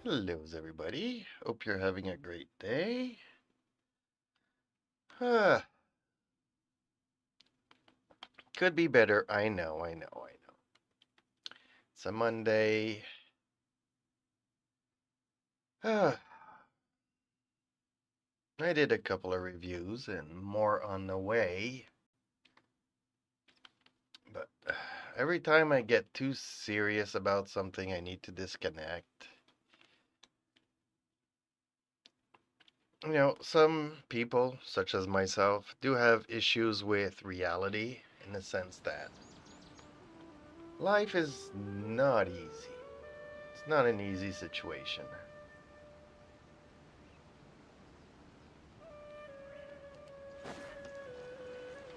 Hello, everybody. Hope you're having a great day. Could be better. I know. It's a Monday. I did a couple of reviews and more on the way. But every time I get too serious about something, I need to disconnect. You know, some people, such as myself, do have issues with reality in the sense that life is not easy. It's not an easy situation.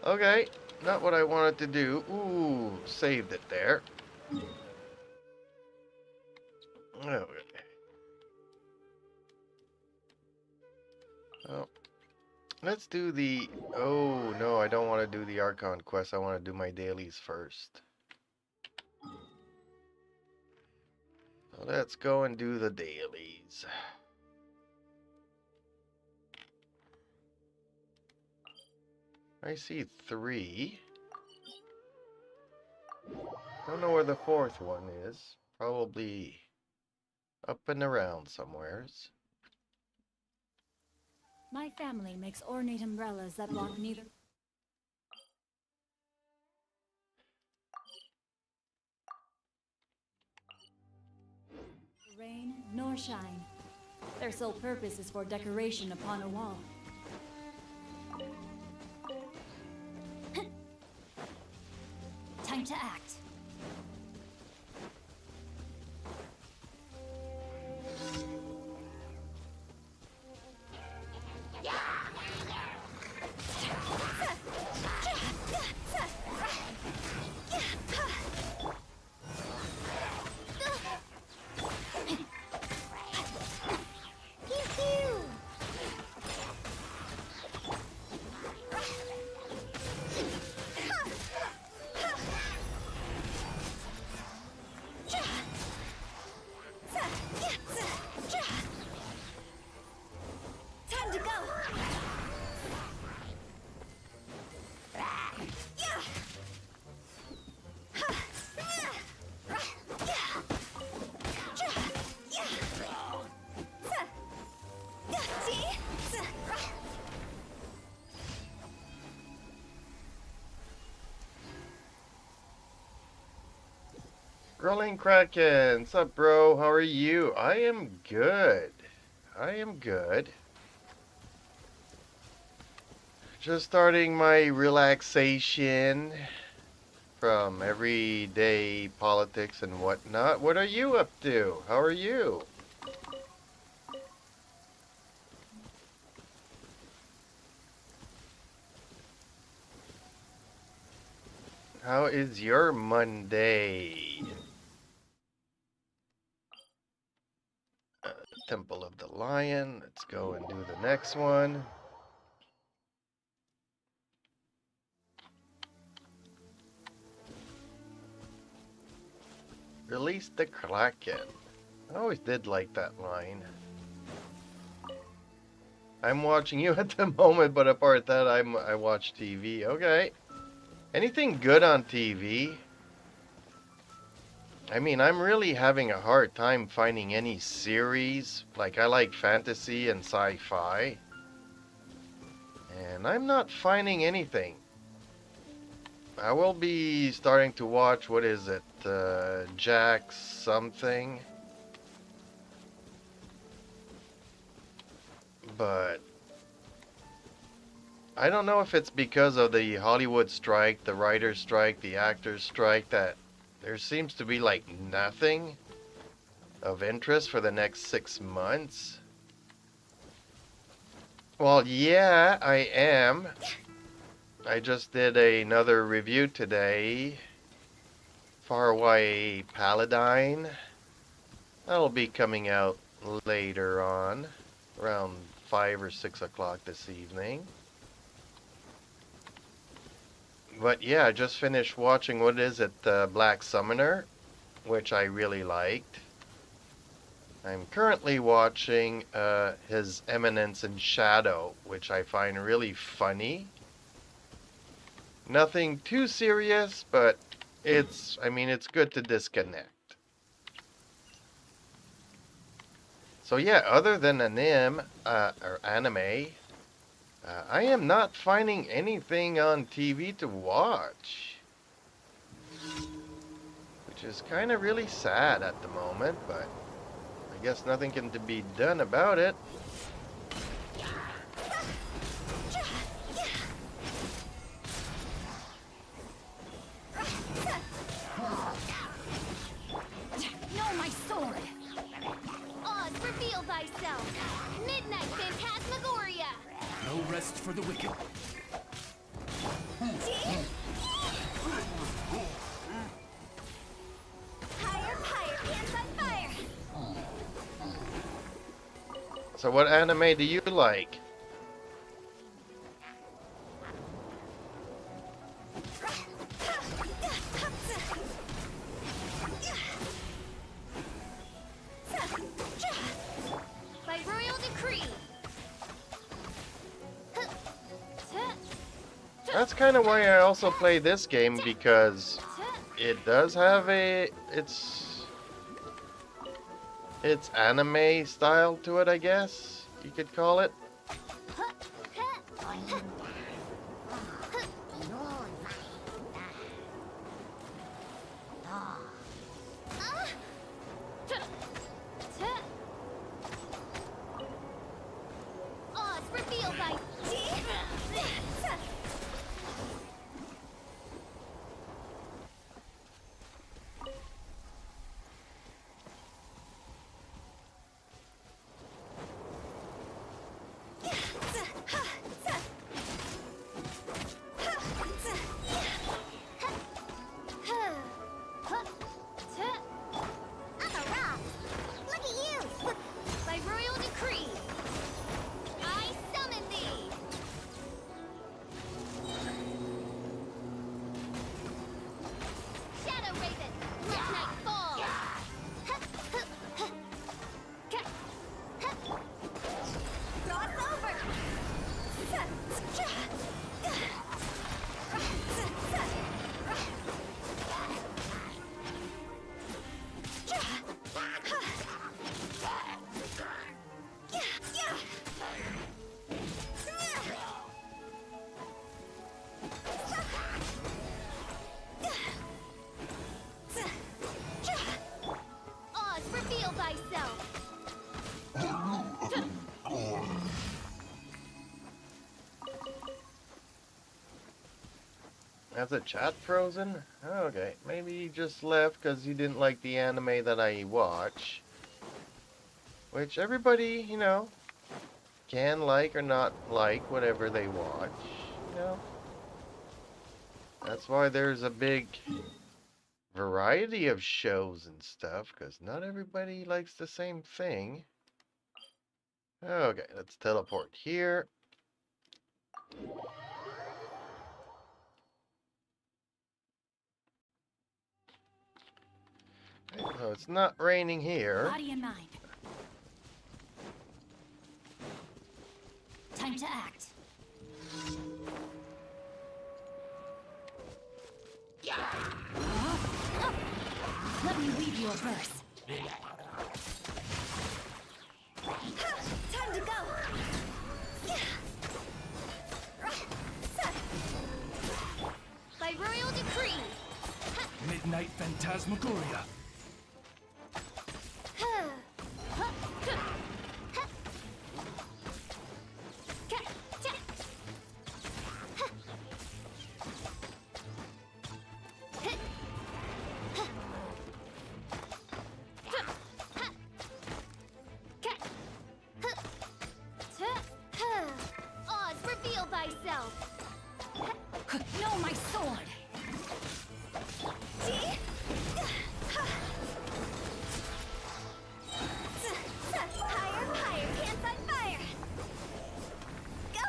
Okay, not what I wanted to do. Ooh, saved it there. Okay. Oh, let's do the... Oh, no, I don't want to do the Archon quest. I want to do my dailies first. So let's go and do the dailies. I see 3. Don't know where the 4th one is. Probably up and around somewheres. My family makes ornate umbrellas that block neither rain nor shine. Their sole purpose is for decoration upon a wall. Time to act. Time to go. Rolling Kraken, sup bro, how are you? I am good. I am good. Just starting my relaxation from everyday politics and whatnot. What are you up to? How are you? How is your Monday? Temple of the Lion. Let's go and do the next one. Release the Kraken. I always did like that line. I'm watching you at the moment, but apart that, I watch TV. Okay. Anything good on TV? I mean, I'm really having a hard time finding any series. Like, I like fantasy and sci-fi. And I'm not finding anything. I will be starting to watch, what is it? Jack something. But I don't know if it's because of the Hollywood strike, the writer's strike, the actor's strike, that there seems to be like nothing of interest for the next 6 months. Well, yeah, I am. I just did another review today. Faraway Paladine. That'll be coming out later on, around 5 or 6 o'clock this evening. But yeah, I just finished watching, what is it, Black Summoner, which I really liked. I'm currently watching His Eminence in Shadow, which I find really funny. Nothing too serious, but it's good to disconnect. So yeah, other than anime, I am not finding anything on TV to watch, which is kind of really sad at the moment, but I guess nothing can be done about it. No, my sword! Oz, reveal thyself! Midnight Phantasmagoria! No rest for the wicked. Higher, higher, hands on fire! So what anime do you like? By royal decree! That's kind of why I also play this game, because it does have it's anime style to it, I guess you could call it. Oz, reveal thy... I'm a rock! Look at you! By royal decree, I summon thee! Shadow Raven, let night fall! Cross over! Oz, reveal thyself! Has the chat frozen? Okay, maybe you just left because you didn't like the anime that I watch. Which everybody, can like or not like whatever they watch, you know? That's why there's a big variety of shows and stuff, because not everybody likes the same thing. Okay, let's teleport here. So it's not raining here. Body and mind. Time to act. Let me weave you a verse. Time to go! By royal decree! Midnight Phantasmagoria. Oz, reveal thyself! No, my sword! Higher, higher, hands on fire! Go!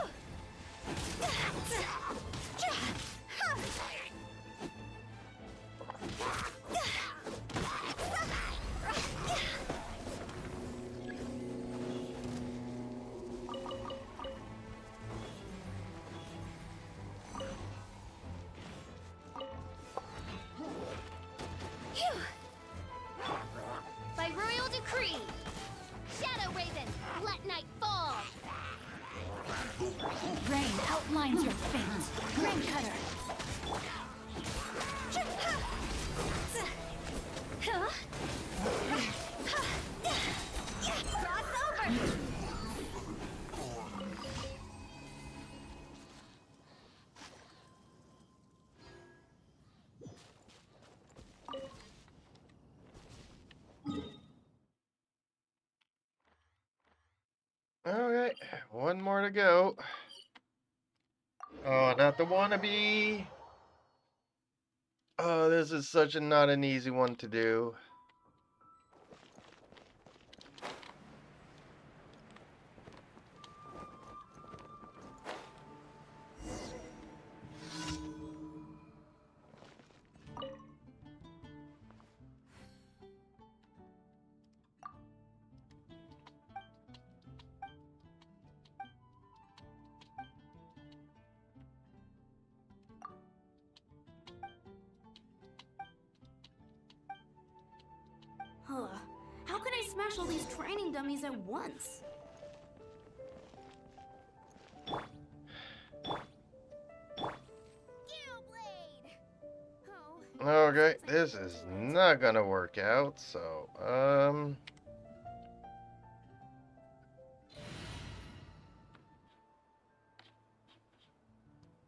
midnight fall. Rain outlines your fate. Rain cutter. Cross over. Okay, one more to go. Oh, not the wannabe. Oh, this is such a not an easy one to do. Huh. How can I smash all these training dummies at once? Gale blade. Oh. Okay, this is not gonna work out, so,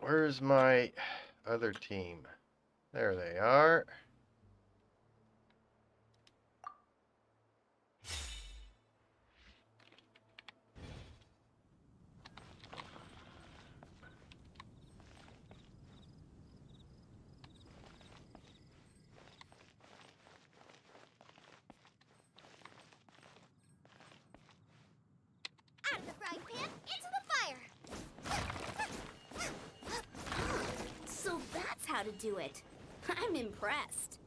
where's my other team? There they are. Out of the frying pan, into the fire. So that's how to do it. I'm impressed.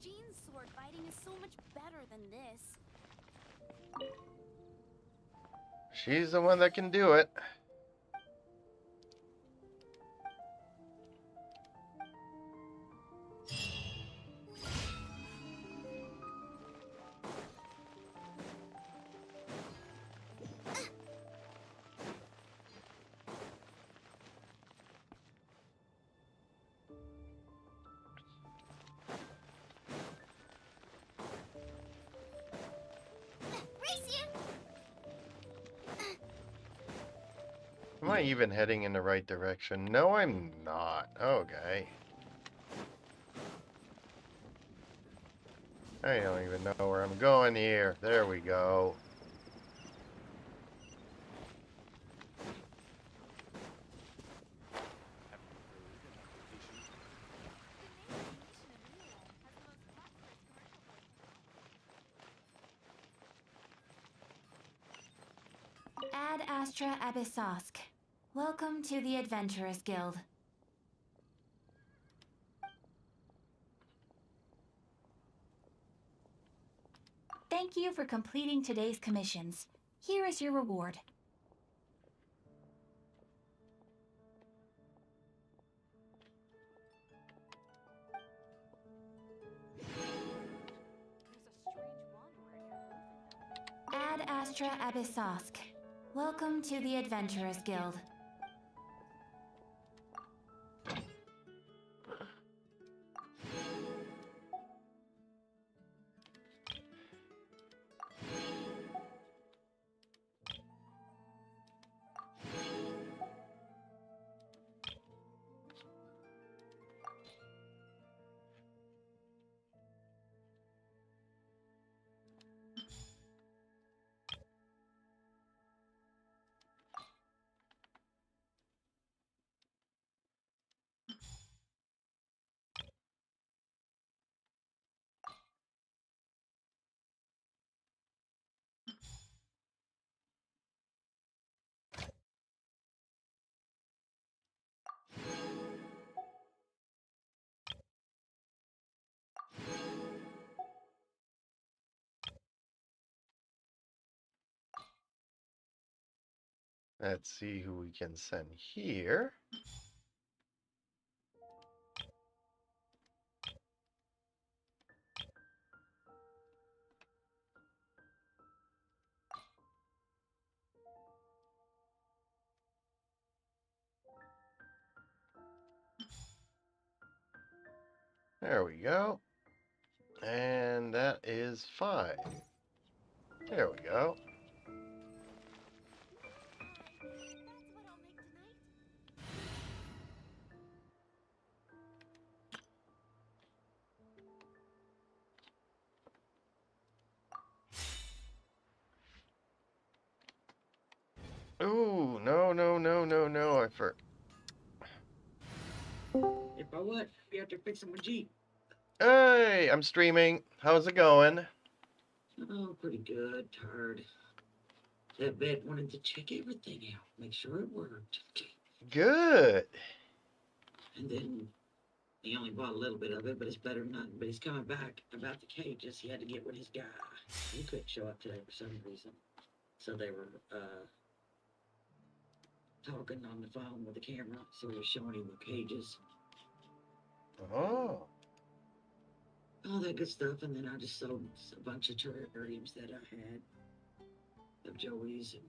Jean's sword fighting is so much better than this. She's the one that can do it. Race you. Am I even heading in the right direction? No, I'm not. Okay. I don't even know where I'm going here. There we go. Ad Astra Abyssosk. Welcome to the Adventurers Guild. Thank you for completing today's commissions. Here is your reward. Ad Astra Abyssosk. Welcome to the Adventurers Guild. Let's see who we can send here. There we go. And that is 5. There we go. That's what I'll make tonight. Ooh, no, no, no, no, no. If I would, be out there fixing my Jeep. Hey, I'm streaming. How's it going? Oh, pretty good. Tired. That vet wanted to check everything out, make sure it worked. Good. And then he only bought a little bit of it, but it's better than nothing. But he's coming back about the cages. He had to get with his guy. He couldn't show up today for some reason. So they were talking on the phone with the camera. So he was showing him the cages. Oh. All that good stuff. And then I just sold a bunch of terrariums that I had of Joey's. And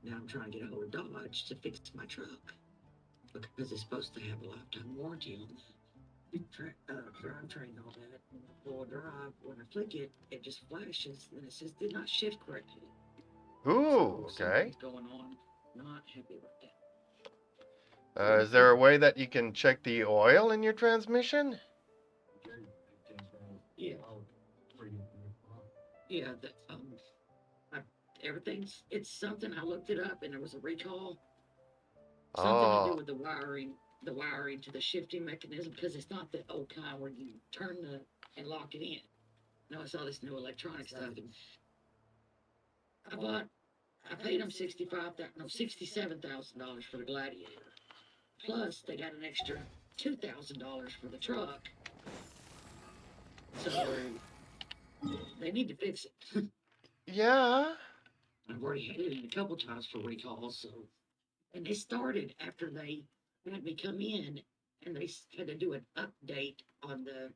now I'm trying to get a hold of Dodge to fix my truck. Because it's supposed to have a lifetime warranty on the drivetrain and all that. When I pull a drive, when I click it, it just flashes, and it says did not shift correctly. Ooh, So okay. something's going on. Not happy about that. Is there a way that you can check the oil in your transmission? Yeah. Yeah. Everything's. It's something. I looked it up, and there was a recall. Something to do Oh. with the wiring to the shifting mechanism, because it's not the old kind where you turn and lock it in. No, it's all this new electronic stuff. And I paid them $67,000 for the Gladiator. Plus, they got an extra $2,000 for the truck. So they need to fix it. Yeah. I've already had it in a couple times for recalls. So, and they started after they had me come in, and they had to do an update on the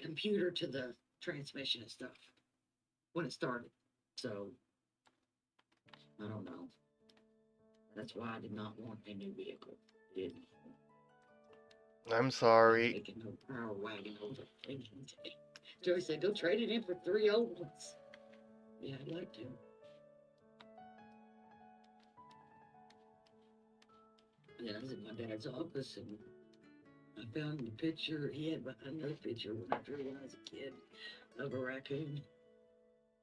computer to the transmission and stuff when it started. So I don't know. That's why I did not want a new vehicle. Didn't. I'm sorry. Taking no power wagon over. Joey said, "Go trade it in for 3 old ones." Yeah, I'd like to. And then I was in my dad's office, and I found the picture. He had another picture when I drew when I was a kid of a raccoon.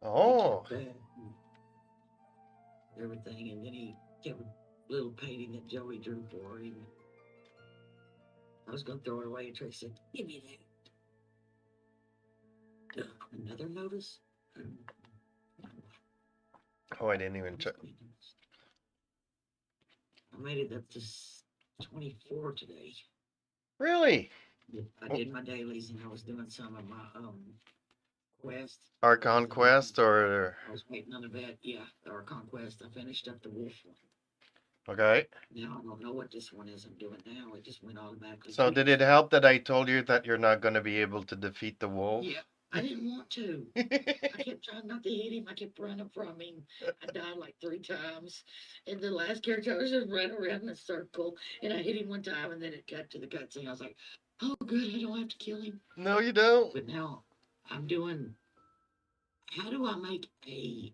Oh. He took that and everything, and then he kept a little painting that Joey drew for him. I was gonna throw it away, and Trey said, "Give me that." Another notice? Oh, I didn't even check. I made it up to 24 today. Really? I did my dailies, and I was doing some of my quest. Our conquest or I was waiting on the vet. Yeah, our conquest. I finished up the wolf one. okay. Now I don't know what this one is I'm doing now. It just went automatically. So to did it help that I told you that you're not going to be able to defeat the wolf? Yeah, I didn't want to. I kept trying not to hit him. I kept running from him. I died like 3 times. And the last character, I was just running around in a circle. And I hit him one time, and then it cut to the cutscene. I was like, oh, good, I don't have to kill him. No, you don't. But now I'm doing, how do I make a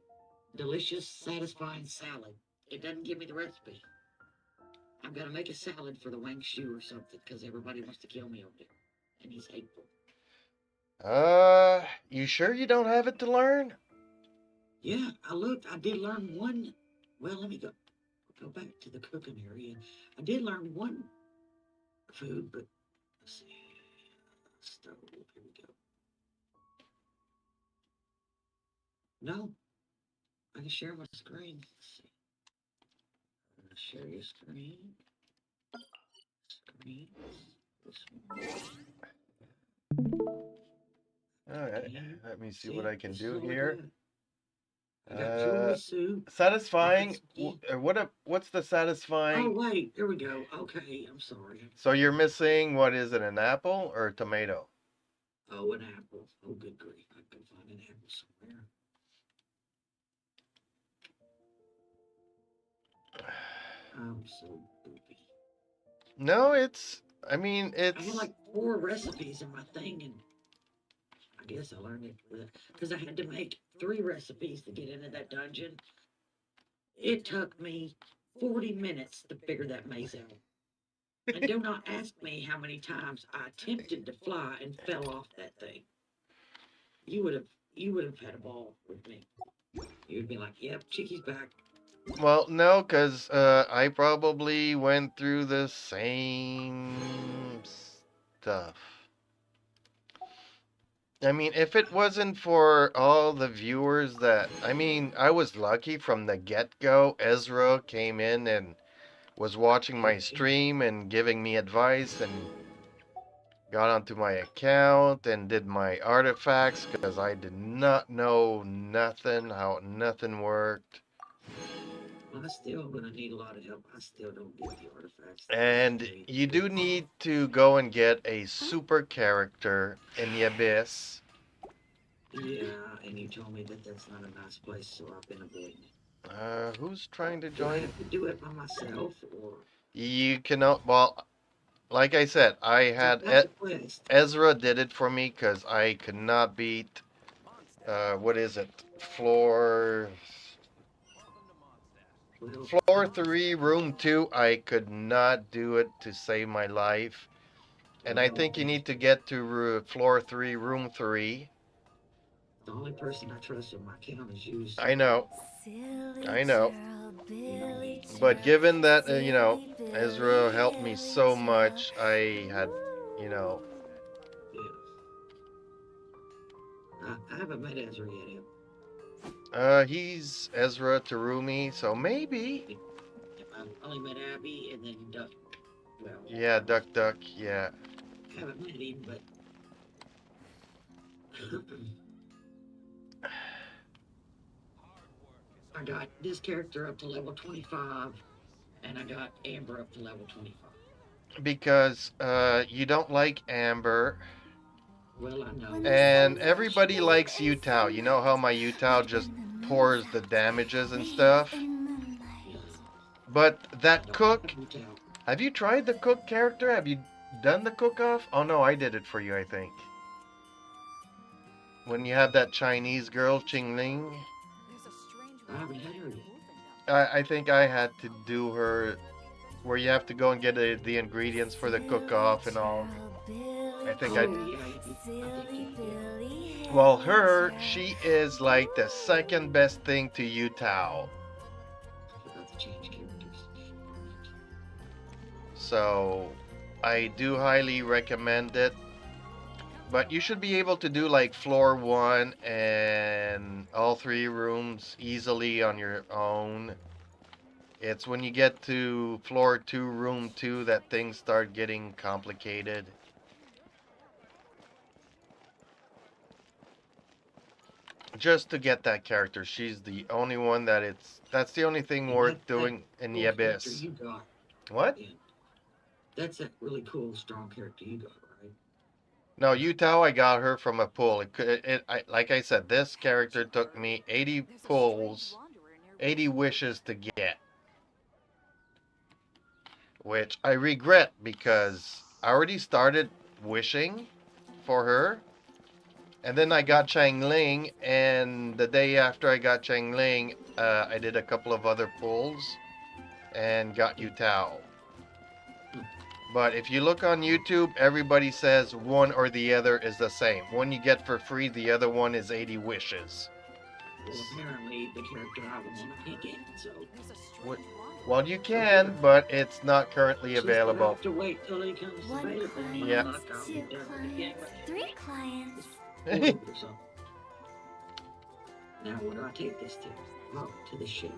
delicious, satisfying salad? It doesn't give me the recipe. I've got to make a salad for the Wang Shu or something, because everybody wants to kill me over there. And he's hateful. You sure you don't have it to learn? Yeah, I looked. I did learn one. Well, let me go back to the cooking area. I did learn one food, but let's see. Stove. Here we go. No, I can share my screen. Let's see. Share your screen. Screen. This one. All right. Okay. Let me see See what it? I can This do is all I here. got. I got jewelry soup. Satisfying. Rockets. What's the satisfying? Oh wait, there we go. Okay, I'm sorry. So you're missing, what is it, an apple or a tomato? Oh, an apple. Oh, good grief! I can find an apple somewhere. I'm so poopy. No, I mean, I had like 4 recipes in my thing, and I guess I learned it because I had to make 3 recipes to get into that dungeon. It took me 40 minutes to figure that maze out. And do not ask me how many times I attempted to fly and fell off that thing. You would have you would have had a ball with me. You'd be like, "Yep, Chicky's back." well, no, because I probably went through the same stuff. I mean, if it wasn't for all the viewers that, I mean, I was lucky from the get-go. Ezra came in and was watching my stream and giving me advice and got onto my account and did my artifacts because I did not know nothing, how nothing worked. Well, I still gonna need a lot of help. I still don't get the artifacts that I And need. you do need to go and get a super character in the Abyss. Yeah, and you told me that that's not a nice place, so I've been avoiding it. Who's trying to Do I join? have to do it by myself, or You cannot, well, like I said, I so had that's a quest? Ezra did it for me because I could not beat, what is it? Floor Well, Floor 3, room 2, I could not do it to save my life. And I think you need to get to floor 3, room 3. the only person I trust on my account is you, so I know, Silly I know. Gerald, you know Billy me. But Gerald, given that, silly Ezra Billy, helped me Billy so Gerald. much, I had, you know, Yeah. I haven't met Ezra yet. he's Ezra Terumi, so maybe. I've only met Abby and then Duck. Well, Yeah, Duck Duck, yeah. I haven't met him, but I got this character up to level 25, and I got Amber up to level 25. Because you don't like Amber, Well, I know. When the and sun's everybody shining likes in Utah. You know how my sunlight, Utah just when the moon's pours the out, damages and bathe stuff. in the Yeah, night. But I that don't cook, have you tell. have you tried the cook character? Have you done the cook off? Oh no, I did it for you, I think. When you have that Chinese girl, Ching Ling, I haven't had her yet. I think I had to do her where you have to go and get the ingredients for the cook off and all. I think I. Oh, yeah, I think you did. Well, her, she is like the second best thing to Utah. I forgot to change characters. So I do highly recommend it. But you should be able to do like floor 1 and all 3 rooms easily on your own. It's when you get to floor 2, room 2 that things start getting complicated. Just to get that character, she's the only one that's the only thing And worth that doing in the cool character Abyss. you got. What? Yeah, that's that really cool, strong character you got, right? No, Utah, I got her from a pull. Like I said, this character took me 80 pulls, 80 wishes to get, which I regret because I already started wishing for her, and then I got Chang Ling, and the day after I got Chang Ling, I did a couple of other pulls and got Utah. But if you look on YouTube, everybody says one or the other is the same. One you get for free, the other one is 80 wishes. Well, apparently the character I want I can't get, so What? Well, you can, but it's not currently it's just that I available. have to wait till he comes One available. And client, Yeah. I'm like, I'll be 2 done with the game. clients, 3 clients. Or something. Now, where do I take this to? Oh, to the ship.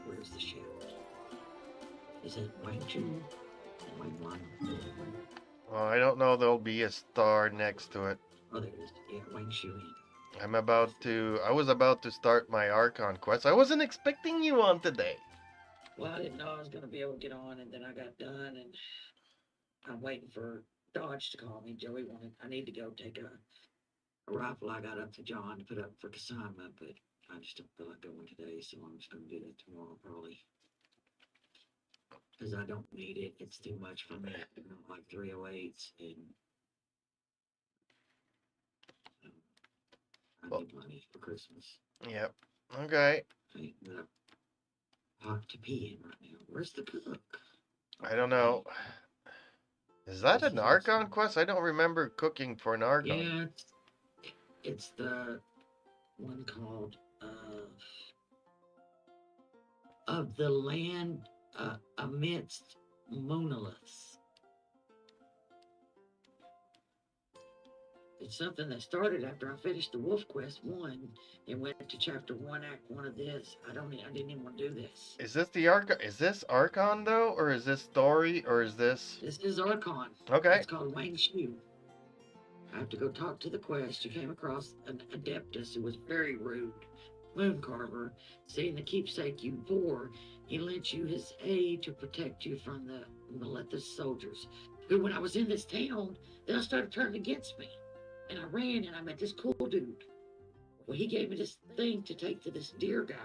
Where's the ship? Is it Wangchu? Wangwan? Well, I don't know. There'll be a star next to it. Oh, there it is. Yeah, Wangshu. I was about to start my Archon quest. I wasn't expecting you on today. Well, I didn't know I was going to be able to get on, and then I got done, and I'm waiting for Dodge to call me. Joey wanted, I need to go take a rifle I got up to John to put up for consignment, but I just don't feel like going today, so I'm just going to do that tomorrow, probably. because I don't need it. It's too much for me. I don't like 308s, and I Well, need money for Christmas. yep. Okay. I ain't got a pot to pee in right now. Where's the cook? I don't know. Is that This an is Archon awesome. quest? I don't remember cooking for an Archon. Yeah, it's the one called of the land amidst monoliths. It's something that started after I finished the Wolf Quest 1 and went to chapter 1, act 1 of this. I didn't even want to do this. Is this the Archon? Is this Archon though, or is this story, or is this? This is Archon. Okay. It's called Wang Shu. I have to go talk to the quest. You came across an adeptus who was very rude. Moon Carver, seeing the keepsake you bore, he lent you his aid to protect you from the Malethus soldiers, who, when I was in this town, then I started turning against me. And I ran and I met this cool dude. Well, he gave me this thing to take to this deer guy.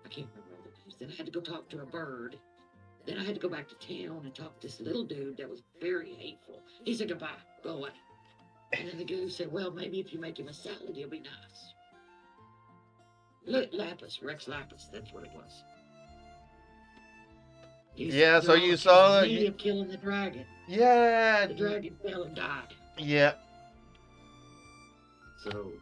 I can't remember all the names. Then I had to go talk to a bird. Then I had to go back to town and talk to this little dude that was very hateful. He said, goodbye, go away. And then the goose said, well, maybe if you make him a salad, he'll be nice. Look, Lapis, Rex Lapis, that's what it was. Yeah, so you saw that. Me of killing the dragon. Yeah. The dragon fell and died. Yeah. So.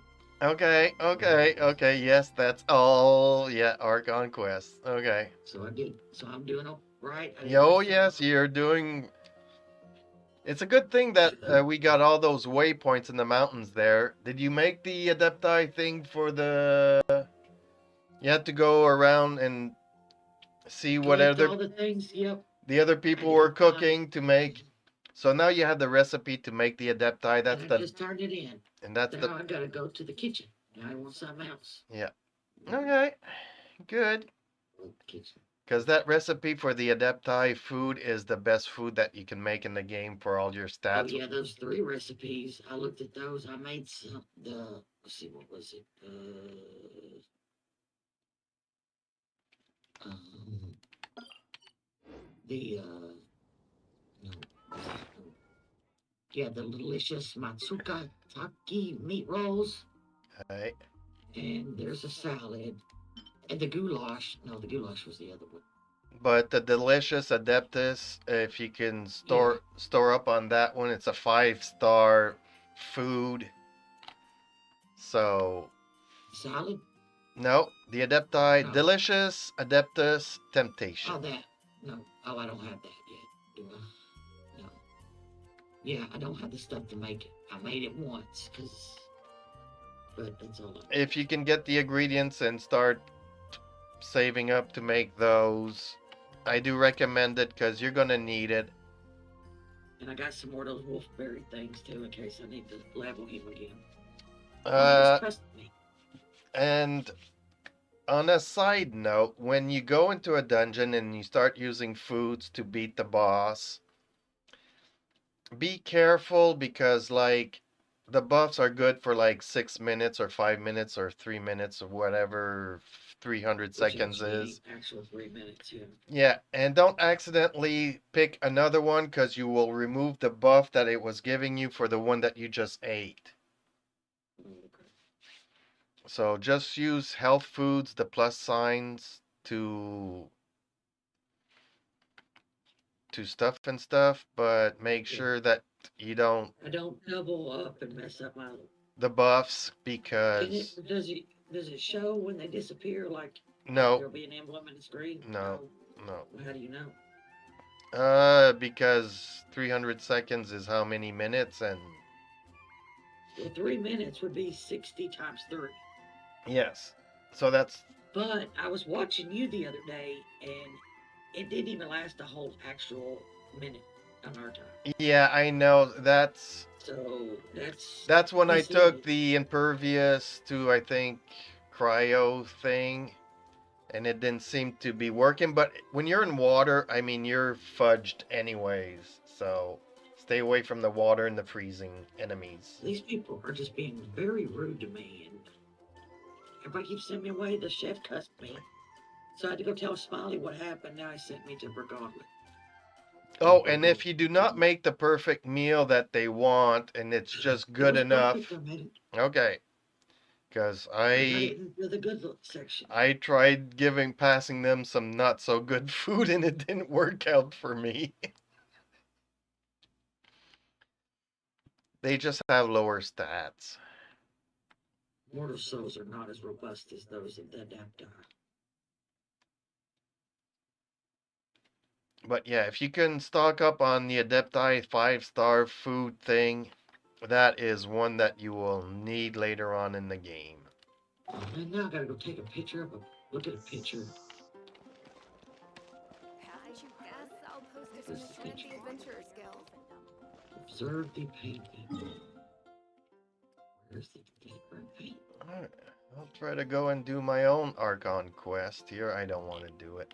Okay. Yes, that's all. Yeah, Archon quest. Okay. So I did. So I'm doing all right. Oh, yes, you're doing. It's a good thing that we got all those waypoints in the mountains there. Did you make the Adepti thing for the... You had to go around and see what all other... the things, yep. The other people were cooking to make... So now you have the recipe to make the Adepti. That's and I just turned it in. And that's now I gotta go to the kitchen. Now I want something else. Yeah. Okay. Good. Kitchen. Because that recipe for the Adepti food is the best food that you can make in the game for all your stats. Oh, yeah, those 3 recipes. I looked at those. I made some. Let's see, what was it? No. Yeah, the delicious Matsuka Taki meat rolls. Right. And there's a salad. And the goulash. No, the goulash was the other one. But the delicious Adeptus, if you can store up on that one, it's a 5-star food. So. Salad? No, the Adepti, delicious Adeptus temptation. Oh, that. No. Oh, I don't have that yet, do I? No. Yeah, I don't have the stuff to make it. I made it once, but that's all. If you can get the ingredients and start saving up to make those, I do recommend it because you're gonna need it. And I got some more of those wolfberry things too in case I need to level him again. Trust me. And on a side note, when you go into a dungeon and you start using foods to beat the boss, be careful because like the buffs are good for like 6 minutes or 5 minutes or 3 minutes or whatever 300 seconds is. Actual 3 minutes, yeah. Yeah, and don't accidentally pick another one because you will remove the buff that it was giving you for the one that you just ate. So just use health foods, the plus signs to stuff and stuff, but make sure that you don't. I don't double up and mess up my. The buffs because. Does it show when they disappear? Like no. There'll be an emblem in the screen. No. Well, how do you know? Because 300 seconds is how many minutes and. Well, 3 minutes would be 60 times 3. Yes. So that's. But I was watching you the other day, and it didn't even last a whole actual minute on our time. Yeah, I know. That's. So that's when I took the impervious to, I think, cryo thing, and it didn't seem to be working. But when you're in water, I mean, you're fudged anyways. So stay away from the water and the freezing enemies. These people are just being very rude to me, and everybody keeps sending me away. The chef cussed me. So I had to go tell Smiley what happened. Now he sent me to Bergotlet. Oh, and if you do not make the perfect meal that they want and it's just good enough, Perfect, I made it. okay. Because I got it in the good look section. I tried passing them some not so good food and it didn't work out for me. They just have lower stats. Mortal souls are not as robust as those of the Adepti. But yeah, if you can stock up on the Adepti 5-star food thing, that is one that you will need later on in the game. And now I gotta go take a picture of a look at a picture. As you guess, I'll post it in the thread of the Adventurers Guild. Observe the painting. Where's the paper paint? Alright, I'll try to go and do my own Archon quest here. I don't want to do it.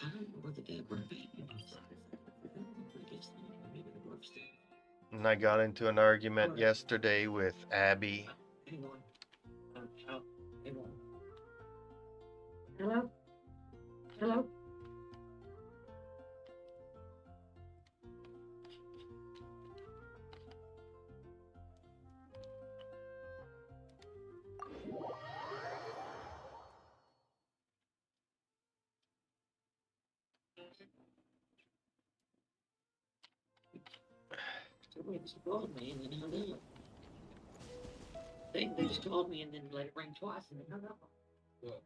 I don't know where the damn painting is. I guess maybe the go upstairs. And I got into an argument yesterday with Abby. Hang on. Hang on. Hello? Hello? Somebody just called me and then hung up. They just called me and then let it ring twice and then hung up. What?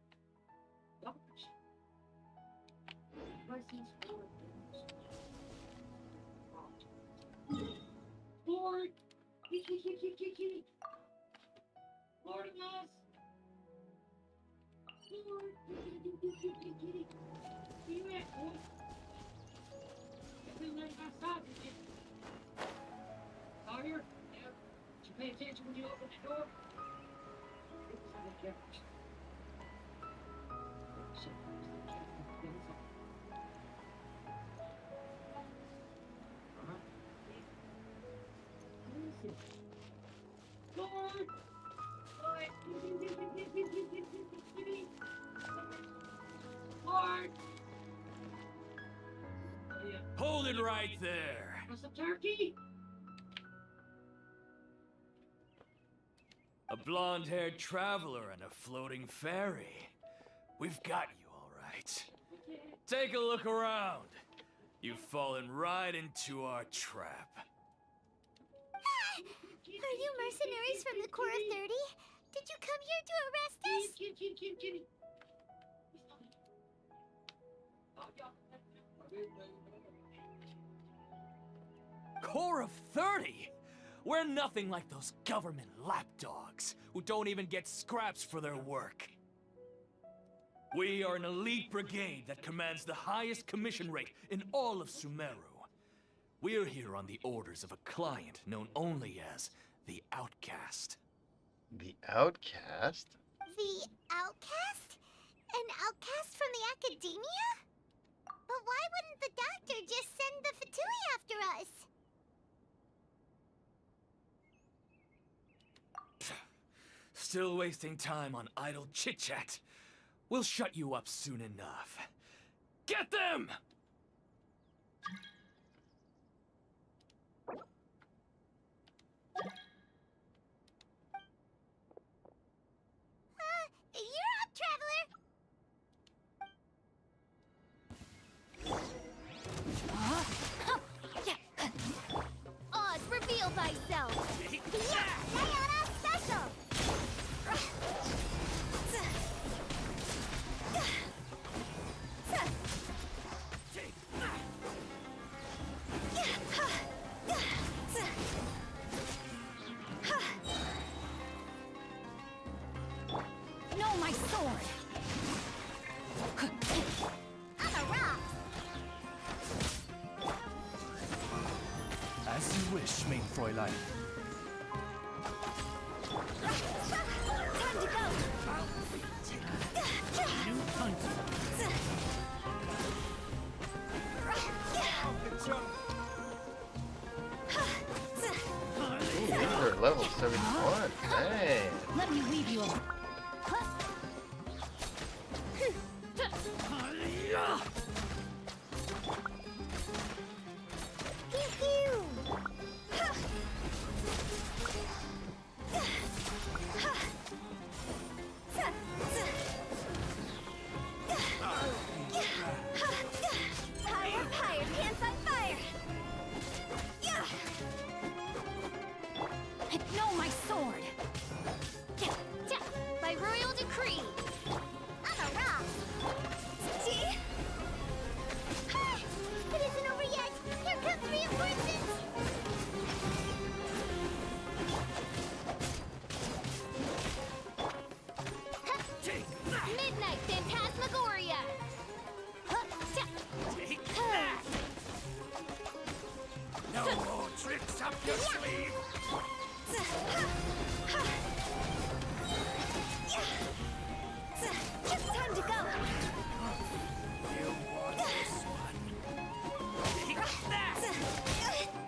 Lord! Kitty! Lord of us! Lord! Kitty! You at, boy? Get me like my sausage. Sawyer? Yeah. Did you pay attention when you opened the door? Lord! Lord! Hold it right there. Want some turkey? A blonde-haired traveler and a floating fairy. We've got you all right. Take a look around. You've fallen right into our trap. Are you mercenaries from the Core of 30? Did you come here to arrest us? Kitty. Core of 30? We're nothing like those government lapdogs who don't even get scraps for their work. We are an elite brigade that commands the highest commission rate in all of Sumeru. We're here on the orders of a client known only as the Outcast. The Outcast? The outcast? An outcast from the academia? But why wouldn't the doctor just send the Fatui after us? Still wasting time on idle chit-chat. We'll shut you up soon enough. Get them! You're up, traveler! Oz, reveal thyself! Sayonara special! No, my sword! I'm a rock! As you wish, main Fräulein. Time to go! New hunt. Ooh, these are level 71. Dang. Let me weave you up. don't know my sword. By royal decree. On a rock. See? Ah, it isn't over yet. Here comes reinforcements. Midnight Phantasmagoria. Take that! No more tricks up your sleeve! It's time to go. You want this one? Take that!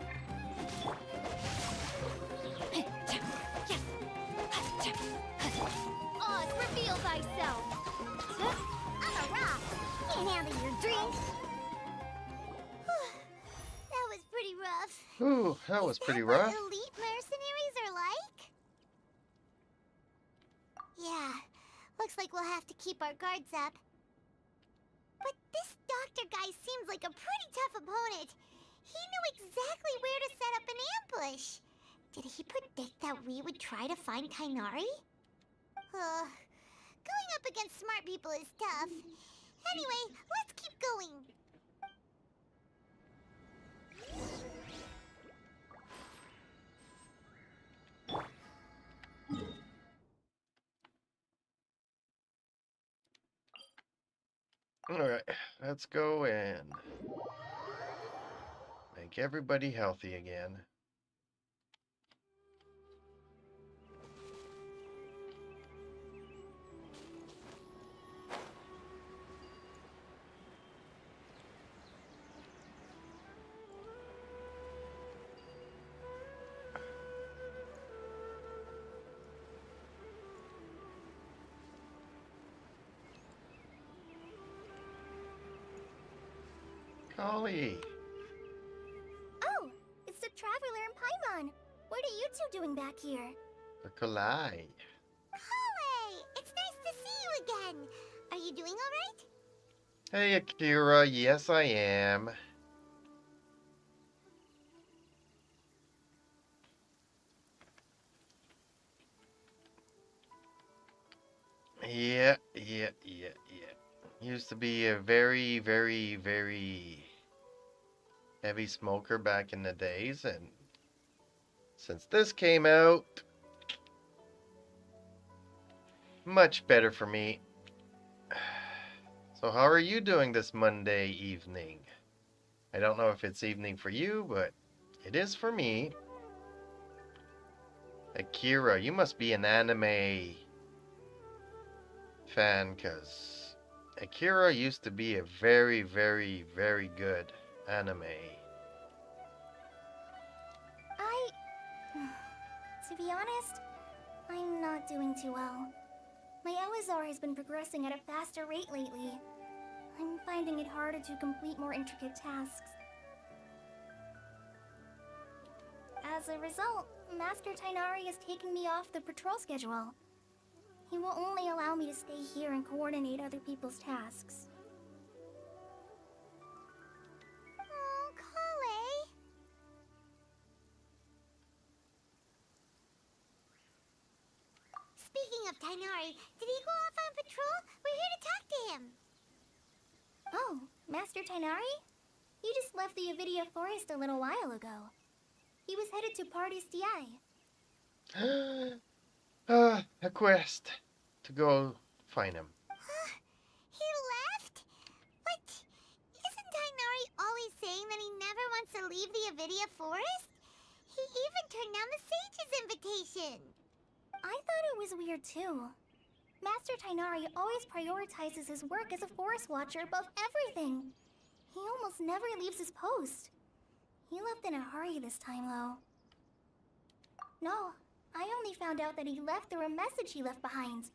Oz, reveal thyself. On a rock. Can't handle your drink. That was pretty rough. Ooh, that was Is pretty that what rough. elite mercenaries are like? Yeah, looks like we'll have to keep our guards up. But this doctor guy seems like a pretty tough opponent. He knew exactly where to set up an ambush. Did he predict that we would try to find Kainari? Going up against smart people is tough. Anyway, let's keep going. Alright, let's go and make everybody healthy again. Golly, Oh, it's the Traveler and Paimon. What are you two doing back here? the Kalai. Kale, it's nice to see you again. Are you doing all right? Hey Akira, yes I am. Yeah. Used to be a very, very, very heavy smoker back in the days, and since this came out, much better for me. So how are you doing this Monday evening? I don't know if it's evening for you, but it is for me. Akira, you must be an anime fan, cause Akira used to be a very, very, very good anime. To be honest, I'm not doing too well. My Elazar has been progressing at a faster rate lately. I'm finding it harder to complete more intricate tasks. As a result, Master Tainari has taken me off the patrol schedule. He will only allow me to stay here and coordinate other people's tasks. Oh, Kale. Speaking of Tainari, did he go off on patrol? We're here to talk to him. Oh, Master Tainari? He just left the Avidia Forest a little while ago. He was headed to Party's DI. A quest to go find him. He left? But isn't Tainari always saying that he never wants to leave the Avidia Forest? He even turned down the Sage's invitation. I thought it was weird too. Master Tainari always prioritizes his work as a forest watcher above everything. He almost never leaves his post. He left in a hurry this time, though. No, I only found out that he left through a message he left behind.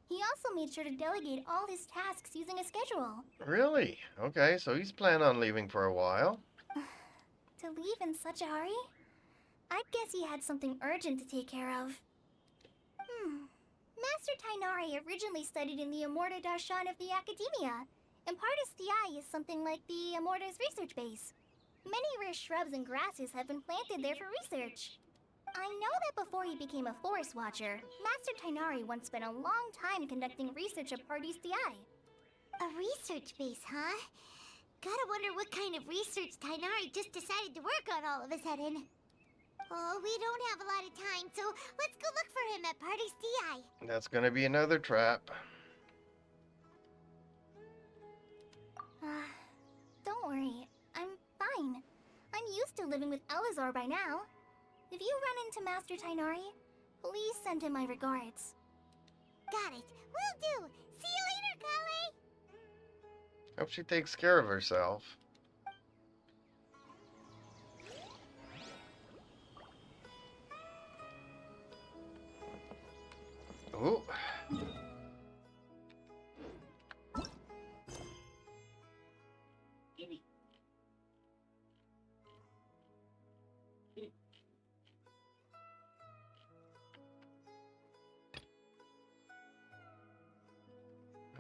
He also made sure to delegate all his tasks using a schedule. Really? Okay, so he's planning on leaving for a while. To leave in such a hurry? I'd guess he had something urgent to take care of. Master Tainari originally studied in the Amorta Darshan of the Academia, and Partis DI is something like the Amorta's research base. Many rare shrubs and grasses have been planted there for research. I know that before he became a forest watcher, Master Tainari once spent a long time conducting research at Party's DI. A research base, huh? Gotta wonder what kind of research Tainari just decided to work on all of a sudden. Oh, we don't have a lot of time, so let's go look for him at Party's DI. That's gonna be another trap. Don't worry, I'm fine. I'm used to living with Elazar by now. If you run into Master Tainari, please send him my regards. Got it. Will do. See you later, Kale. Hope she takes care of herself. Ooh. Gimme.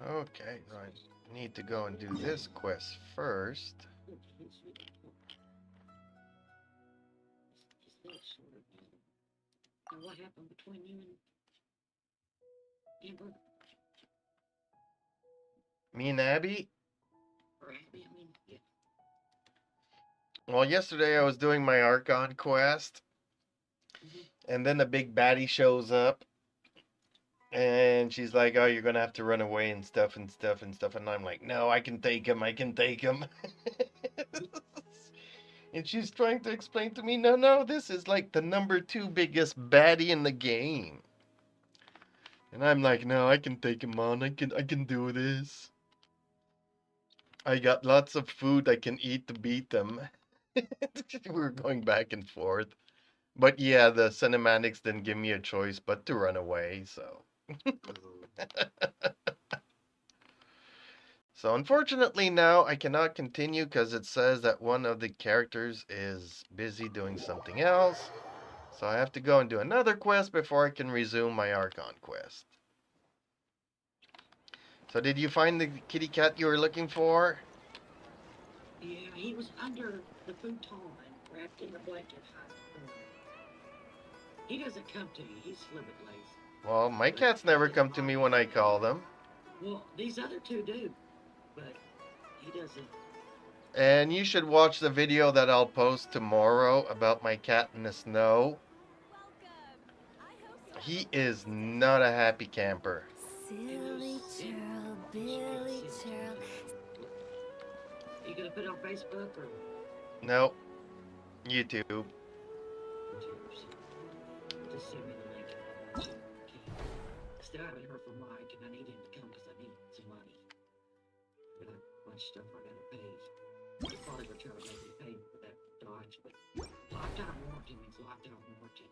Okay, right. Need to go and do this quest first. Now, what happened between you and Amber? Me and Abby? Or Abby, I mean, yeah. Well, yesterday I was doing my Archon quest, and then the big baddie shows up, and she's like, "Oh, you're gonna have to run away and stuff and stuff and stuff," and I'm like, "No, I can take him. I can take him." And she's trying to explain to me, no, this is like the #2 biggest baddie in the game. And I'm like, no, I can take him on. I can do this. I got lots of food I can eat to beat them. We're going back and forth. But yeah, the cinematics didn't give me a choice but to run away, so. So unfortunately now I cannot continue because it says that one of the characters is busy doing something else. So I have to go and do another quest before I can resume my Archon quest. So did you find the kitty cat you were looking for? Yeah, he was under the futon, wrapped in a blanket, hiding. He doesn't come to you. He's a little bit lazy. Well, my cats never come to me when I call them. Well, these other two do, but he doesn't. And you should watch the video that I'll post tomorrow about my cat in the snow. He is not a happy camper. Silly churl, Billy churl. You gonna put it on Facebook or No, YouTube. just send me the link? Okay. Still haven't heard from Mike, and I need him to come because I need some money. Got a bunch of stuff I gotta pay. He's probably gonna try to make me pay for that Dodge, but lifetime warranty means lifetime warranty.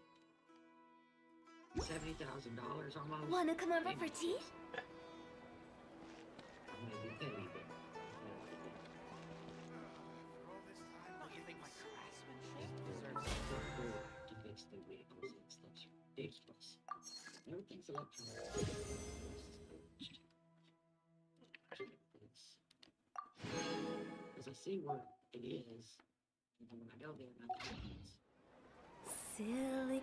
$70,000 almost. Wanna come over for tea? I may be petty, but to fix the vehicles and stuff's ridiculous. Everything's electronic. Because I see where it is, and when I go there, nothing happens. Silly.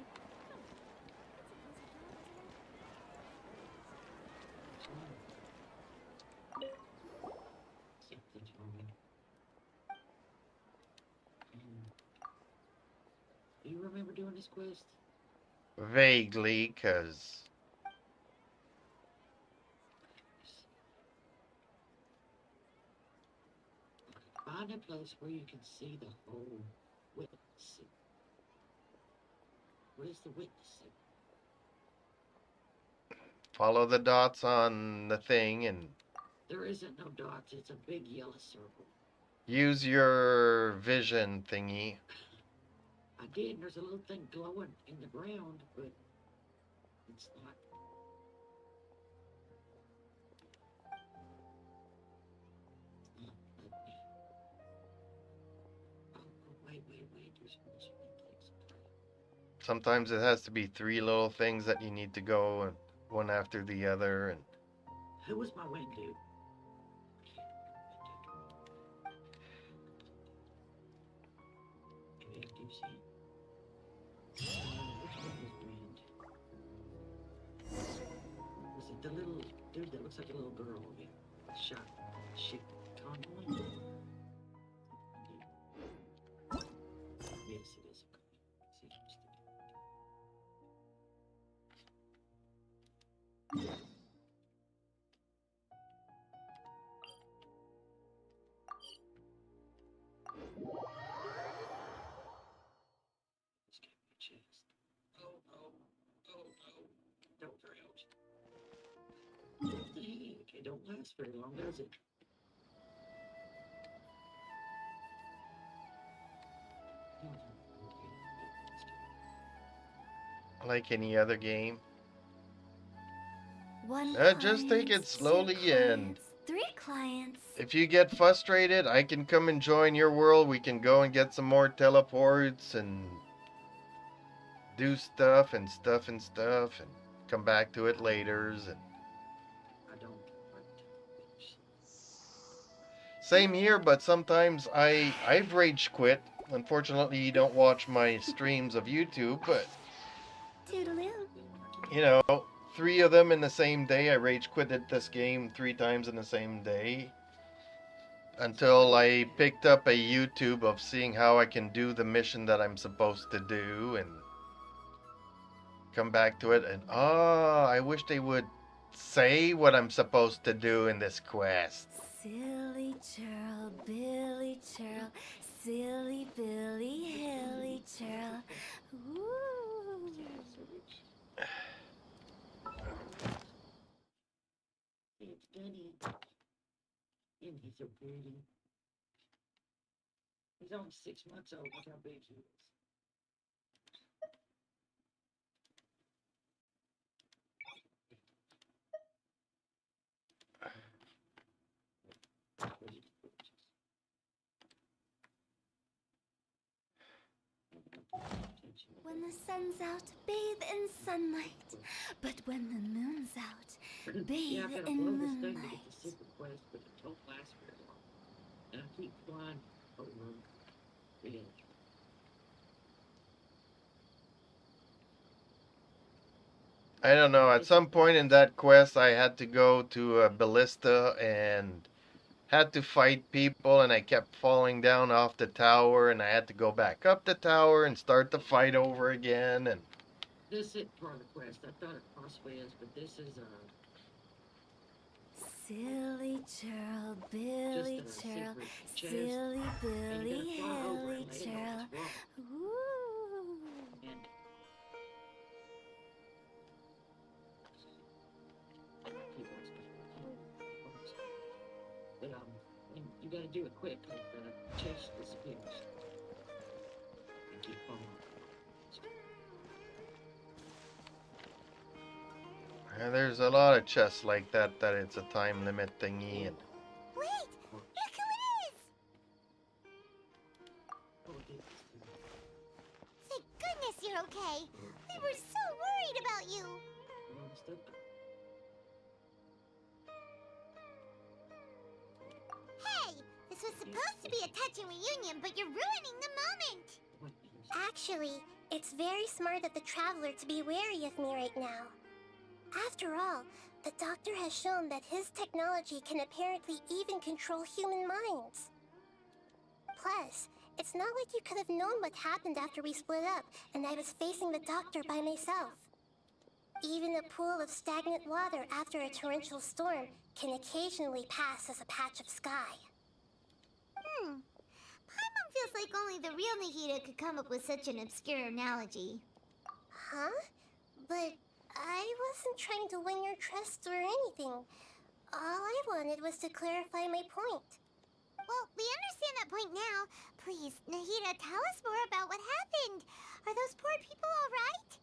Something's wrong. Do you remember doing this quest? Vaguely, because Find a place where you can see the whole witness. Where's the witness? follow the dots on the thing and There isn't no dots. It's a big yellow circle. use your vision thingy. I did, and there's a little thing glowing in the ground, but it's not. Wait. There's things. Sometimes it has to be 3 little things that you need to go and one after the other. And Who was my wing dude? Which one was wing? the little dude that looks like a little girl. Yeah. Shot. Shit. Convoy. Yes, it is. Okay. See, let's get my chest. Oh, oh, oh, oh. Don't drown. Okay, don't last very long, does it? Like any other game. One Just take client, it slowly, two and clients, three clients. if you get frustrated, I can come and join your world. We can go and get some more teleports and do stuff and stuff and stuff and come back to it later. And I don't like bitch. same here, but sometimes I've rage quit. Unfortunately, you don't watch my streams of YouTube, but Toodaloo. you know, 3 of them in the same day. I rage quitted this game 3 times in the same day until I picked up a YouTube of seeing how I can do the mission that I'm supposed to do and come back to it. And I wish they would say what I'm supposed to do in this quest. Silly churl, Billy churl, silly Billy, hilly churl. Ooh. It's Danny. And he's so pretty. He's only 6 months old. Look how big he is. When the sun's out, bathe in sunlight. But when the moon's out, bathe Yeah, I've got to in blow this thing to moonlight. get the secret quest, but it don't last very long. And I keep flying over the edge. I don't know. At some point in that quest, I had to go to a ballista and had to fight people, and I kept falling down off the tower, and I had to go back up the tower and start the fight over again. And This isn't part of the quest. I thought it possibly is, but this is Silly churl, Billy just a churl, secret chest. silly And Billy, you gotta fly over hilly and let it know churl. what's wrong. Ooh. And but and you gotta do it quick. The chest disappears. And keep following. there's a lot of chests like that that it's a time limit thingy. And Wait! Look who it is! Oh, it is. Thank goodness you're okay. We were so worried about you. Well, the stuff- Hey, this was supposed to be a touching reunion, but you're ruining the moment. what is- Actually, it's very smart of the traveler to be wary of me right now. After all, the doctor has shown that his technology can apparently even control human minds. Plus, it's not like you could have known what happened after we split up and I was facing the doctor by myself. Even a pool of stagnant water after a torrential storm can occasionally pass as a patch of sky. Paimon feels like only the real Nahida could come up with such an obscure analogy. Huh? But I wasn't trying to win your trust or anything. All I wanted was to clarify my point. Well, we understand that point now. Please, Nahida, tell us more about what happened. Are those poor people all right?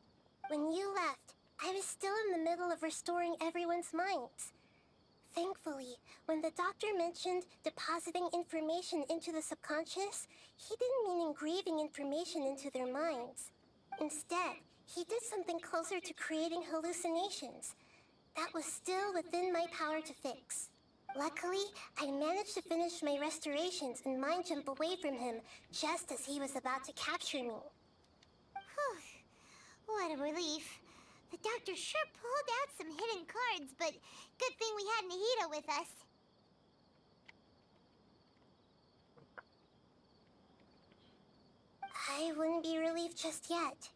When you left, I was still in the middle of restoring everyone's minds. Thankfully, when the doctor mentioned depositing information into the subconscious, he didn't mean engraving information into their minds. Instead, he did something closer to creating hallucinations. That was still within my power to fix. Luckily, I managed to finish my restorations and mind jump away from him just as he was about to capture me. Whew. What a relief. The doctor sure pulled out some hidden cards, but good thing we had Nahida with us. I wouldn't be relieved just yet.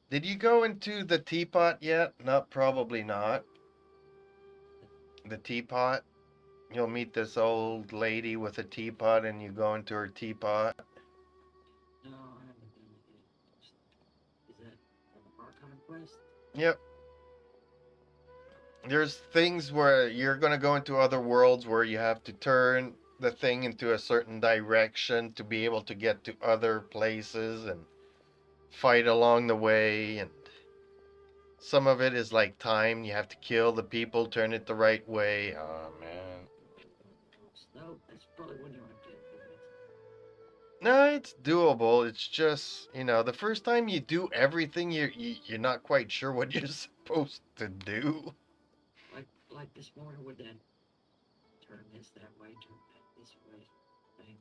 Did you go into the teapot yet? Not probably not. The teapot. You'll meet this old lady with a teapot, and you go into her teapot. No, I haven't done it yet. Is that an archive quest? Yep. There's things where you're gonna go into other worlds where you have to turn the thing into a certain direction to be able to get to other places and fight along the way, and some of it is like time. You have to kill the people, turn it the right way. Oh man. No, that's probably when you have to do it. No, it's doable. It's just, the first time you do everything, you're not quite sure what you're supposed to do. Like this morning with that turn this that way, turn that this way thing.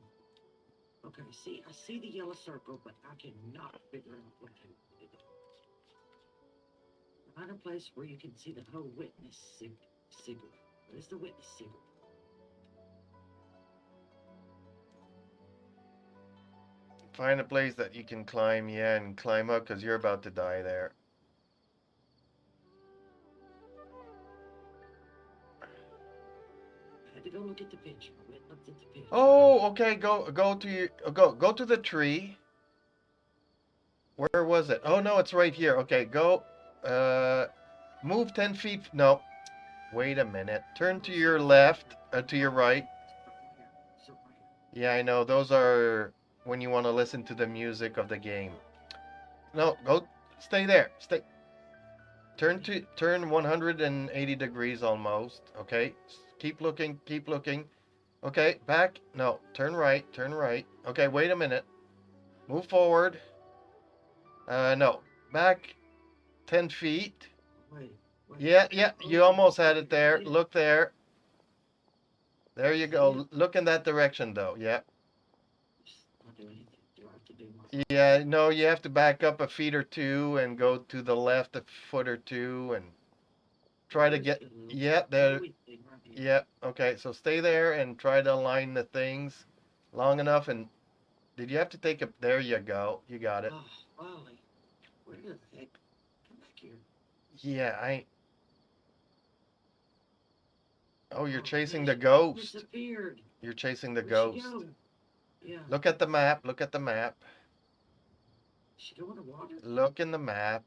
Okay, see, I see the yellow circle, but I cannot figure out what to do. Find a place where you can see the whole witness cigarette. What is the witness cigarette? Find a place that you can climb, yeah, and climb up because you're about to die there. I had to go look at the picture. I went and looked at the picture. Oh, okay. Go to the tree. Where was it? Oh no, it's right here. Okay, go. Move 10 feet. No, wait a minute. Turn to your left, to your right. So right here. Yeah, I know. Those are when you want to listen to the music of the game. No, go. Stay there. Stay. Turn 180 degrees almost. Okay. Keep looking. Keep looking. Okay, back. No, turn right. Turn right. Okay, wait a minute. Move forward. No, back 10 feet. Wait. Yeah, you almost had it there. Look there. There you go. Look in that direction, though. Yeah. Not do anything. Do I have to do my... Yeah, no, you have to back up a feet or two and go to the left a foot or two and try to get. Yeah, there. Yeah, okay, so stay there and try to align the things long enough. And did you have to take a. There you go. You got it. Oh, Ollie. Where the heck? Come back here. Yeah, Oh, you're Oh, chasing there the she ghost. disappeared. You're chasing the Where'd she ghost. go? Yeah. Look at the map. Look at the map. Did she go in the water? Look in the map.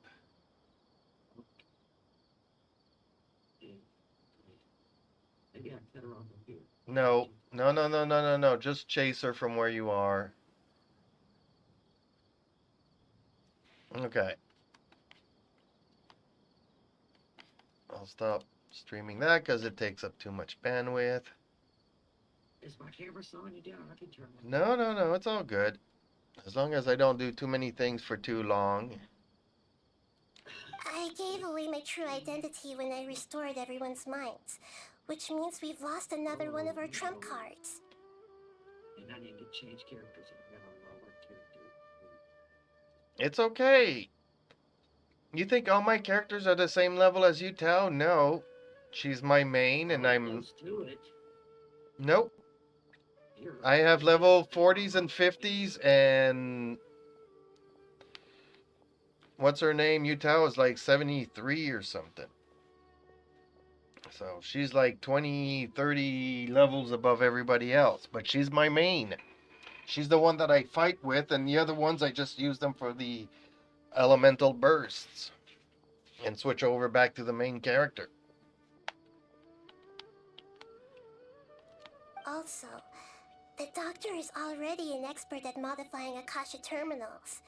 Yeah. Maybe I cut her off from here. No, no, no, no, no, no, no. Just chase her from where you are. Okay. I'll stop streaming that because it takes up too much bandwidth. Is my camera slowing you down? I can turn my... No, no, no. It's all good. As long as I don't do too many things for too long. I gave away my true identity when I restored everyone's minds, which means we've lost another one of our trump cards. And I need to change characters. I got a lower character. It's okay. You think all my characters are the same level as you, Tao? No. She's my main and I'm... Close to it. Nope. You're I have level 40s and 50s and... What's her name? Yutao is like 73 or something. So she's like 20, 30 levels above everybody else. But she's my main. She's the one that I fight with, and the other ones I just use them for the elemental bursts. And switch over back to the main character. Also, the doctor is already an expert at modifying Akasha terminals.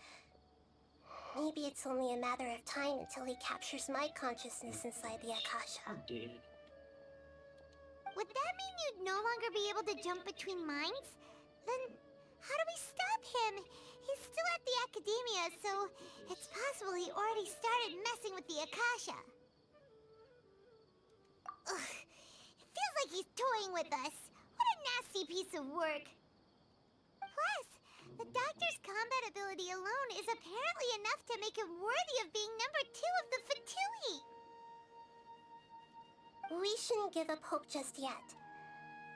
Maybe it's only a matter of time until he captures my consciousness inside the Akasha. I'm dead. Would that mean you'd no longer be able to jump between minds? Then how do we stop him? He's still at the academia, so it's possible he already started messing with the Akasha. Ugh, it feels like he's toying with us. What a nasty piece of work. Plus, The doctor's combat ability alone is apparently enough to make him worthy of being number 2 of the Fatui. We shouldn't give up hope just yet.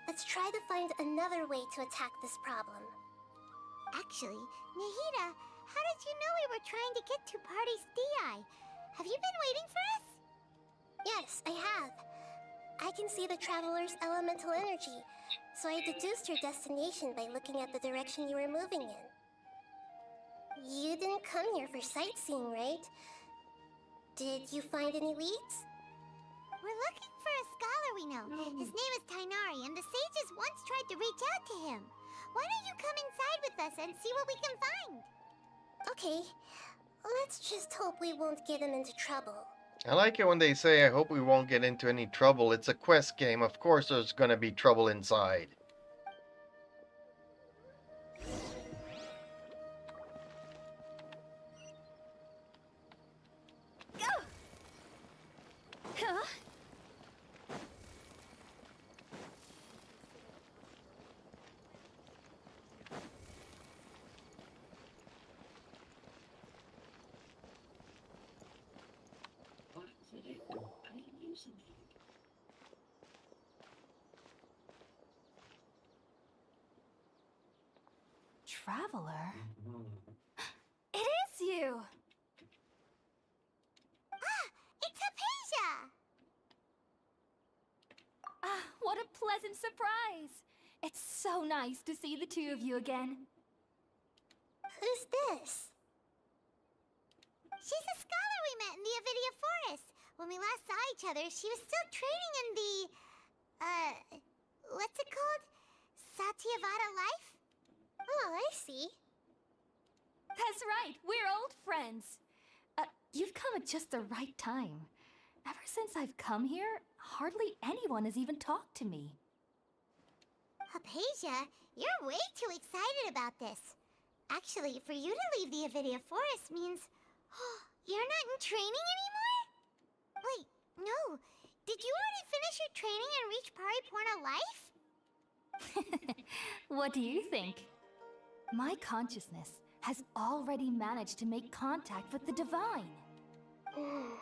Let's try to find another way to attack this problem. Actually, Nahida, how did you know we were trying to get to Party's DI? Have you been waiting for us? Yes, I have. I can see the traveler's elemental energy, so I deduced your destination by looking at the direction you were moving in. You didn't come here for sightseeing, right? Did you find any leads? We're looking for a scholar we know. His name is Tainari, and the sages once tried to reach out to him. Why don't you come inside with us and see what we can find? Okay, let's just hope we won't get him into trouble. I like it when they say, I hope we won't get into any trouble. It's a quest game. Of course there's gonna be trouble inside. Go! Huh? What is it? I didn't use anything. Traveler? It is you! Ah, it's Hypatia! Ah, what a pleasant surprise! It's so nice to see the two of you again. Who's this? She's a scholar we met in the Avidia Forest. When we last saw each other, she was still training in the, what's it called? Satyavada life? Oh, I see. That's right, we're old friends. You've come at just the right time. Ever since I've come here, hardly anyone has even talked to me. Hypatia, you're way too excited about this. Actually, for you to leave the Avidia Forest means... you're not in training anymore? Wait, no. Did you already finish your training and reach Pariporna life? What do you think? My consciousness has already managed to make contact with the divine. You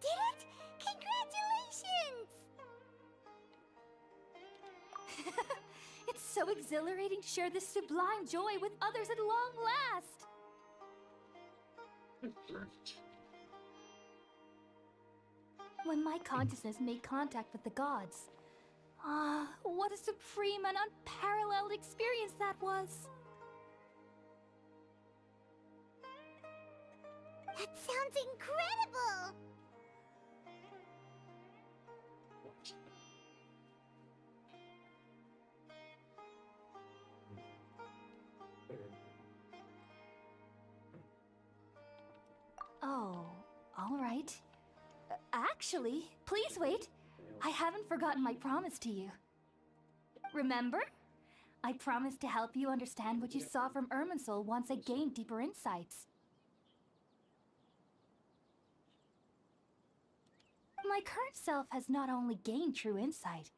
did it! Congratulations! It's so exhilarating to share this sublime joy with others at long last. When my consciousness made contact with the gods, what a supreme and unparalleled experience that was. That sounds incredible! Oh, all right. Actually, please wait. I haven't forgotten my promise to you. Remember? I promised to help you understand what you saw from Irminsul once I gained deeper insights. My current self has not only gained true insight,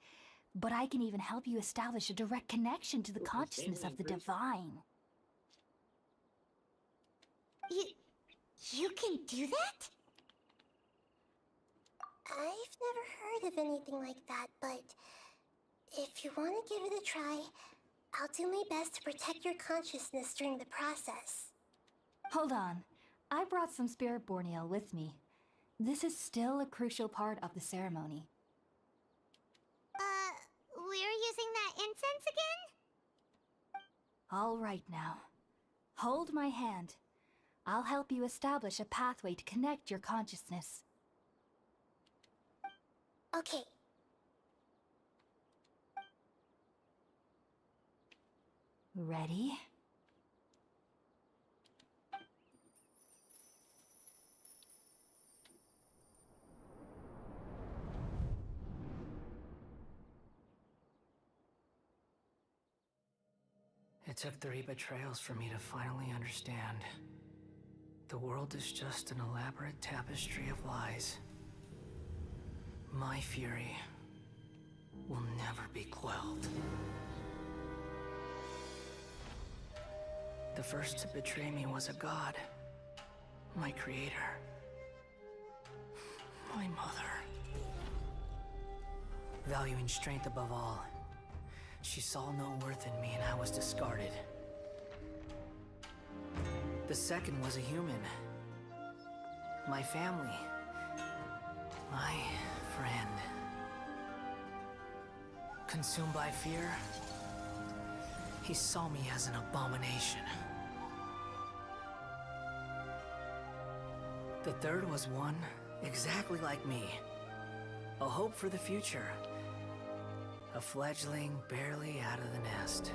but I can even help you establish a direct connection to the consciousness of the divine. You can do that? I've never heard of anything like that, but if you want to give it a try, I'll do my best to protect your consciousness during the process. Hold on. I brought some spirit borneal with me. This is still a crucial part of the ceremony. We're using that incense again? All right now. Hold my hand. I'll help you establish a pathway to connect your consciousness. Okay. Ready? It took 3 betrayals for me to finally understand. The world is just an elaborate tapestry of lies. My fury will never be quelled. The first to betray me was a god. My creator. My mother. Valuing strength above all, she saw no worth in me and I was discarded. The second was a human. My family. My friend. Consumed by fear, he saw me as an abomination. The third was one exactly like me. A hope for the future. A fledgling barely out of the nest.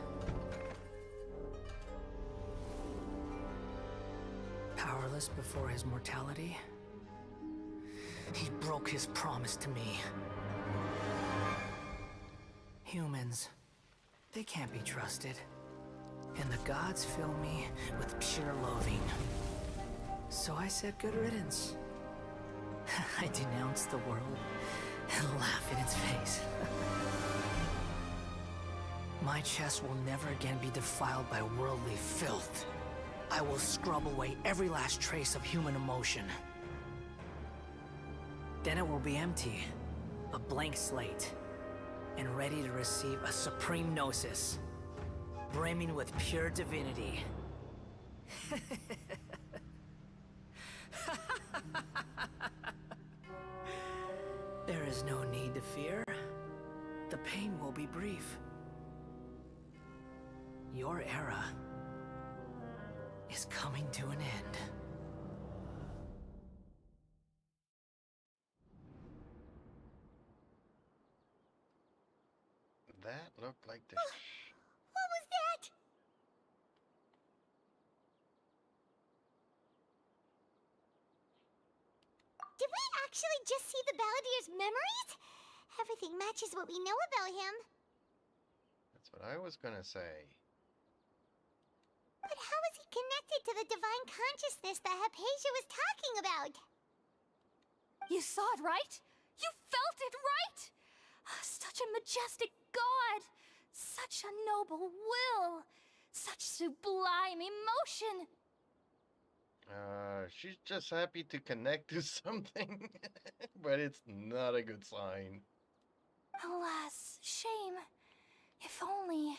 Powerless before his mortality, he broke his promise to me. Humans, they can't be trusted. And the gods fill me with pure loathing. So I said good riddance. I denounced the world and laugh in its face. My chest will never again be defiled by worldly filth. I will scrub away every last trace of human emotion. Then it will be empty, a blank slate, and ready to receive a supreme gnosis, brimming with pure divinity. There is no need to fear. The pain will be brief. Your era is coming to an end. That looked like the. What was that? Did we actually just see the Balladier's memories? Everything matches what we know about him. That's what I was gonna say. But how is he connected to the divine consciousness that Hypatia was talking about? You saw it, right? You felt it, right? Such a majestic god! Such a noble will! Such sublime emotion! She's just happy to connect to something, but it's not a good sign. Alas, shame. If only...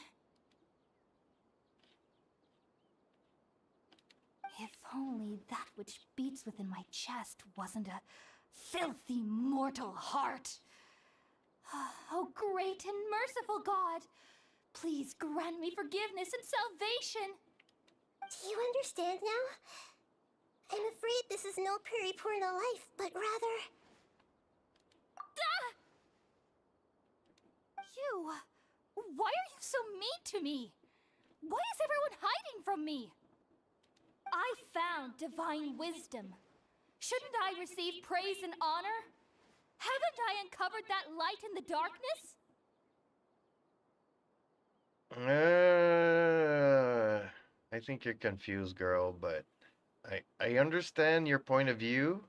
If only that which beats within my chest wasn't a filthy mortal heart. Oh, great and merciful God, please grant me forgiveness and salvation. Do you understand now? I'm afraid this is no Puripurna life, but rather... Ah! You... Why are you so mean to me? Why is everyone hiding from me? I found divine wisdom. Shouldn't I receive praise and honor? Haven't I uncovered that light in the darkness? I think you're confused, girl, but I understand your point of view.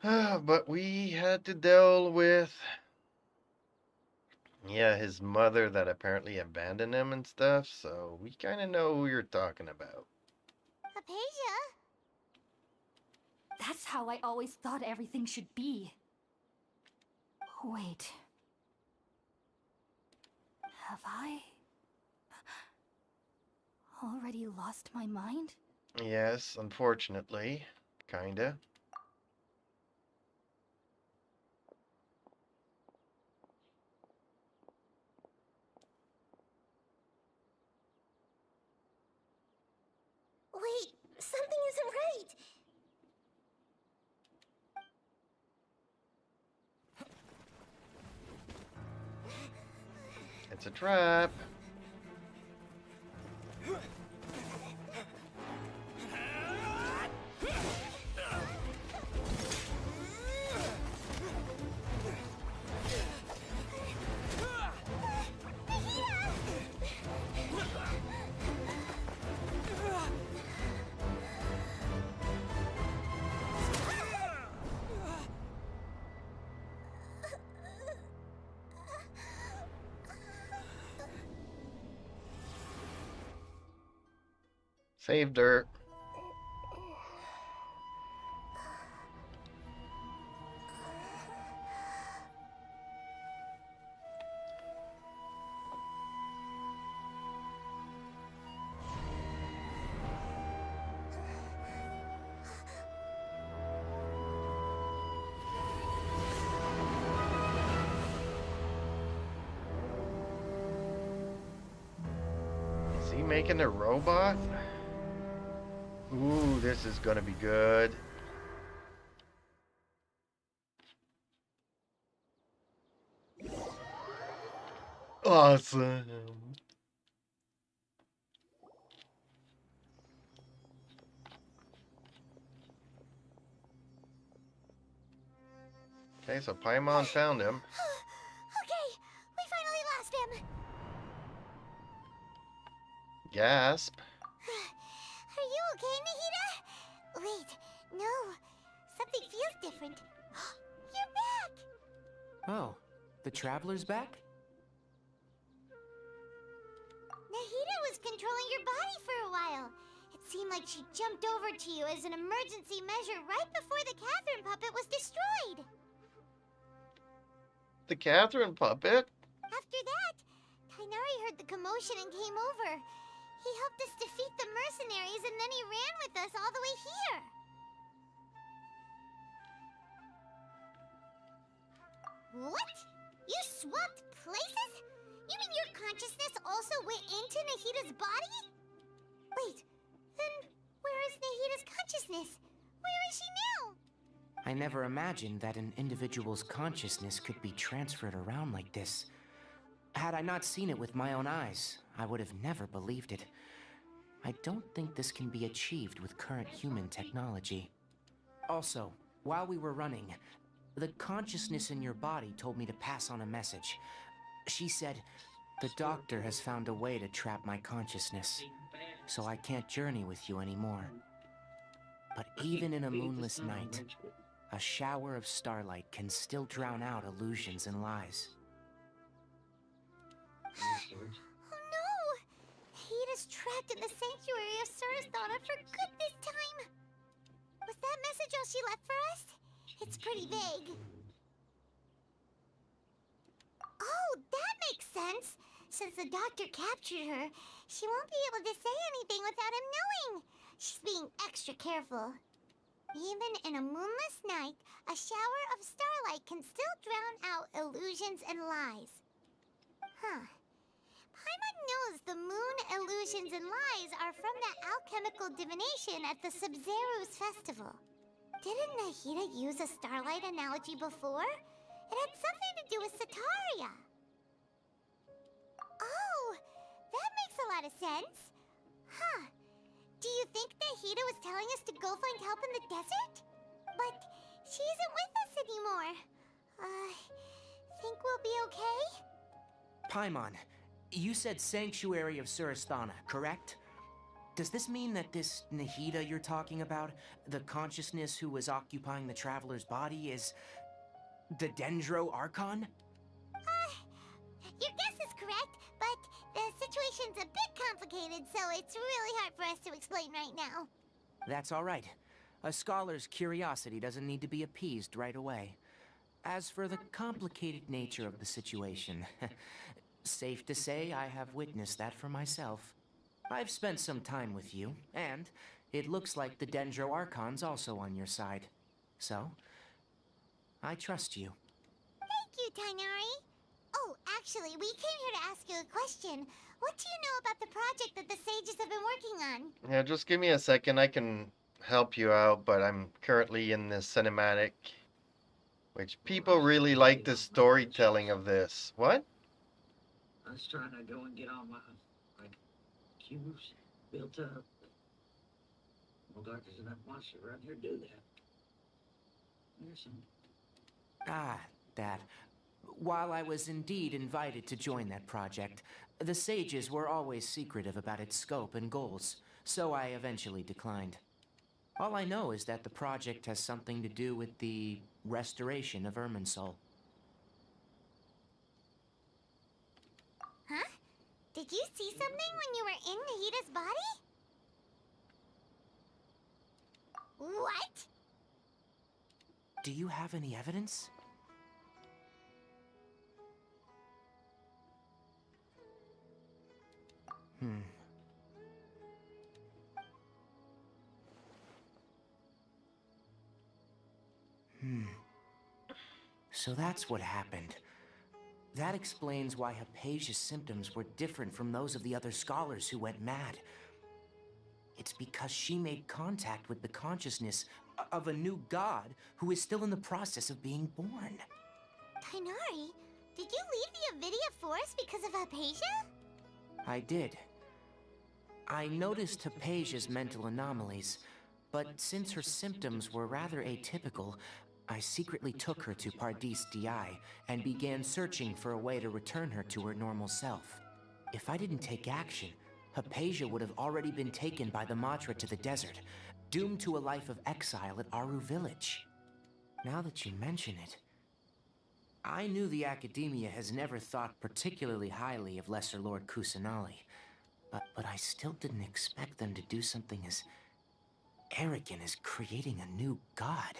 But we had to deal with, yeah, his mother that apparently abandoned him and stuff, so we kind of know who you're talking about. Hypatia? That's how I always thought everything should be. Wait. Have I... already lost my mind? Yes, unfortunately. Kinda. Wait, something isn't right. It's a trap. Saved her. Is he making a robot? Ooh, this is gonna be good. Awesome. Okay, so Paimon found him. Okay, we finally lost him. Gasp. Are you okay, Nahida? Wait, no. Something feels different. You're back! Oh, the Traveler's back? Nahida was controlling your body for a while. It seemed like she jumped over to you as an emergency measure right before the Catherine puppet was destroyed. The Catherine puppet? After that, Tainari heard the commotion and came over. He helped us defeat the mercenaries and then he ran with us all the way here. What? You swapped places? You mean your consciousness also went into Nahida's body? Wait, then where is Nahida's consciousness? Where is she now? I never imagined that an individual's consciousness could be transferred around like this. Had I not seen it with my own eyes, I would have never believed it. I don't think this can be achieved with current human technology. Also, while we were running, the consciousness in your body told me to pass on a message. She said, "The doctor has found a way to trap my consciousness, so I can't journey with you anymore." But even in a moonless night, a shower of starlight can still drown out illusions and lies. Oh no! Nahida's trapped in the sanctuary of Surasthana for good this time! Was that message all she left for us? It's pretty vague. Oh, that makes sense! Since the doctor captured her, she won't be able to say anything without him knowing. She's being extra careful. Even in a moonless night, a shower of starlight can still drown out illusions and lies. Huh. Paimon knows the moon illusions and lies are from the alchemical divination at the Sub-Zero's festival. Didn't Nahida use a starlight analogy before? It had something to do with Sataria. Oh, that makes a lot of sense. Huh. Do you think Nahida was telling us to go find help in the desert? But she isn't with us anymore. Think we'll be okay? Paimon, you said Sanctuary of Surasthana, correct? Does this mean that this Nahida you're talking about, the consciousness who was occupying the Traveler's body, is the Dendro Archon? Your guess is correct, but the situation's a bit complicated, so it's really hard for us to explain right now. That's all right. A scholar's curiosity doesn't need to be appeased right away. As for the complicated nature of the situation, safe to say I have witnessed that for myself. I've spent some time with you, and it looks like the Dendro Archon's also on your side. So, I trust you. Thank you, Tainari. Oh, actually, we came here to ask you a question. What do you know about the project that the sages have been working on? Yeah, just give me a second. I can help you out, but I'm currently in this cinematic, which people really like the storytelling of this. What? I was trying to go and get all my cubes built up. Well, there's enough monster around here to do that. There's some. Ah, that. While I was indeed invited to join that project, the sages were always secretive about its scope and goals, so I eventually declined. All I know is that the project has something to do with the restoration of Irminsul. Huh? Did you see something when you were in Nahida's body? Do you have any evidence? Hmm. So that's what happened. That explains why Hypatia's symptoms were different from those of the other scholars who went mad. It's because she made contact with the consciousness of a new god who is still in the process of being born. Tainari, did you leave the Avidia Forest because of Hypatia? I did. I noticed Hypatia's mental anomalies, but since her symptoms were rather atypical, I secretly took her to Pardis Di and began searching for a way to return her to her normal self. If I didn't take action, Hypatia would have already been taken by the Matra to the desert, doomed to a life of exile at Aru village. Now that you mention it, I knew the Academia has never thought particularly highly of Lesser Lord Kusanali, but I still didn't expect them to do something as arrogant as creating a new god.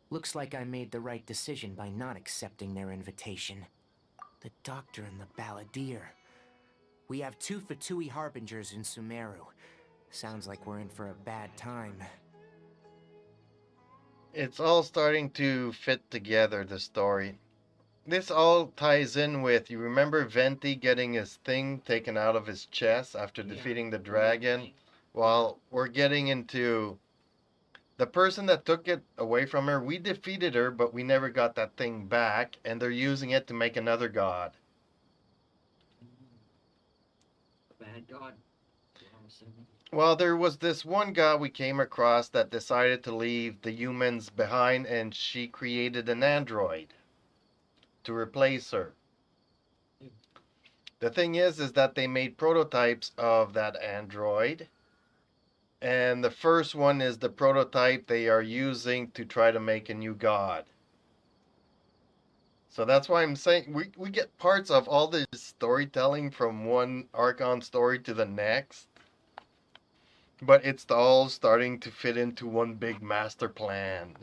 Looks like I made the right decision by not accepting their invitation. The Doctor and the Balladeer. We have 2 Fatui Harbingers in Sumeru. Sounds like we're in for a bad time. It's all starting to fit together, the story. This all ties in with, you remember Venti getting his thing taken out of his chest after defeating the dragon? Well, we're getting into the person that took it away from her. We defeated her, but we never got that thing back, and they're using it to make another god. Bad god. I'm assuming. Well, there was this one guy we came across that decided to leave the humans behind, and she created an android to replace her. The thing is that they made prototypes of that android, and the first one is the prototype they are using to try to make a new god. So that's why I'm saying we get parts of all this storytelling from one Archon story to the next, but it's all starting to fit into one big master plan.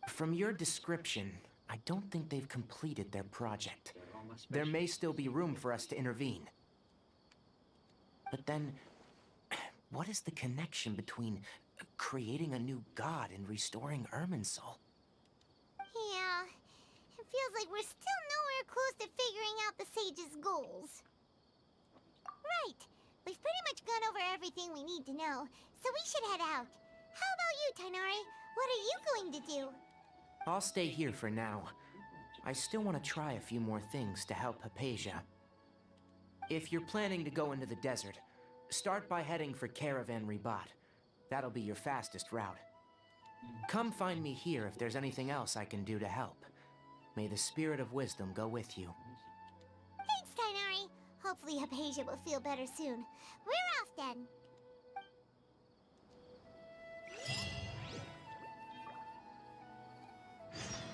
From your description, I don't think they've completed their project. They're all my There may specialties. still be room for us to intervene. But then, what is the connection between creating a new god and restoring Irminsul? Yeah, it feels like we're still nowhere close to figuring out the Sage's goals. Right, we've pretty much gone over everything we need to know, so we should head out. How about you, Tainari? What are you going to do? I'll stay here for now. I still want to try a few more things to help Hypatia. If you're planning to go into the desert, start by heading for Caravan Ribat. That'll be your fastest route. Come find me here if there's anything else I can do to help. May the spirit of wisdom go with you. Thanks, Tainari. Hopefully Hypatia will feel better soon. We're off then.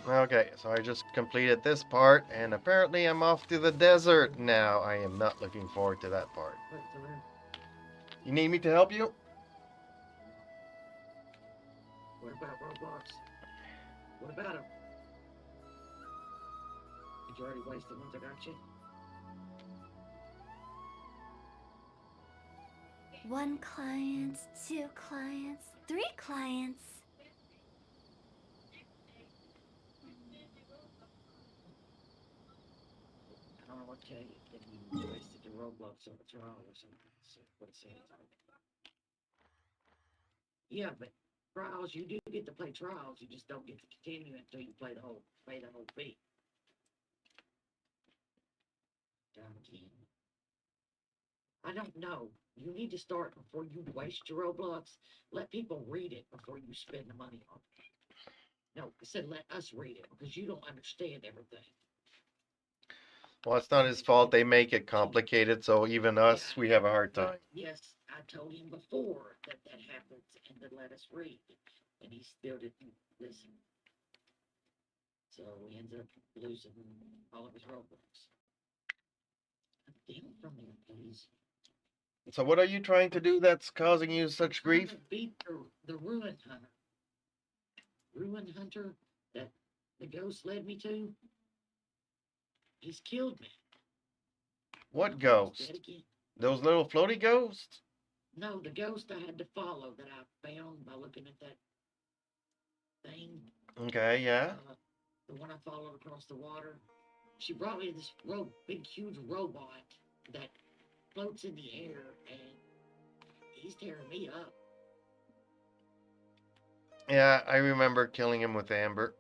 Okay, so I just completed this part, and apparently I'm off to the desert now. I am not looking forward to that part. What's the matter? You need me to help you? What about Roblox? What about him? Did you already waste the ones I got you? 1 client, 2 clients, 3 clients. I don't know what to tell you. If you wasted your Roblox on a trial or something. So what say it's like. Yeah, but trials, you do get to play trials. You just don't get to continue until you play the whole beat. Down again. I don't know. You need to start before you waste your Roblox. Let people read it before you spend the money on it. No, I said let us read it because you don't understand everything. Well, it's not his fault. They make it complicated, so even us, we have a hard time. Yes, I told him before that that happens and to let us read, and he still didn't listen. So he ends up losing all of his Roblox. A deal from there, please. So what are you trying to do that's causing you such Trying grief? to beat the ruin hunter. Ruin hunter that the ghost led me to. He's killed me. What I'm almost dead ghost? again. Those little floaty ghosts? No, the ghost I had to follow that I found by looking at that thing. Okay, yeah. The one I followed across the water. She brought me to this big, huge robot that floats in the air, and he's tearing me up. Yeah, I remember killing him with Amber.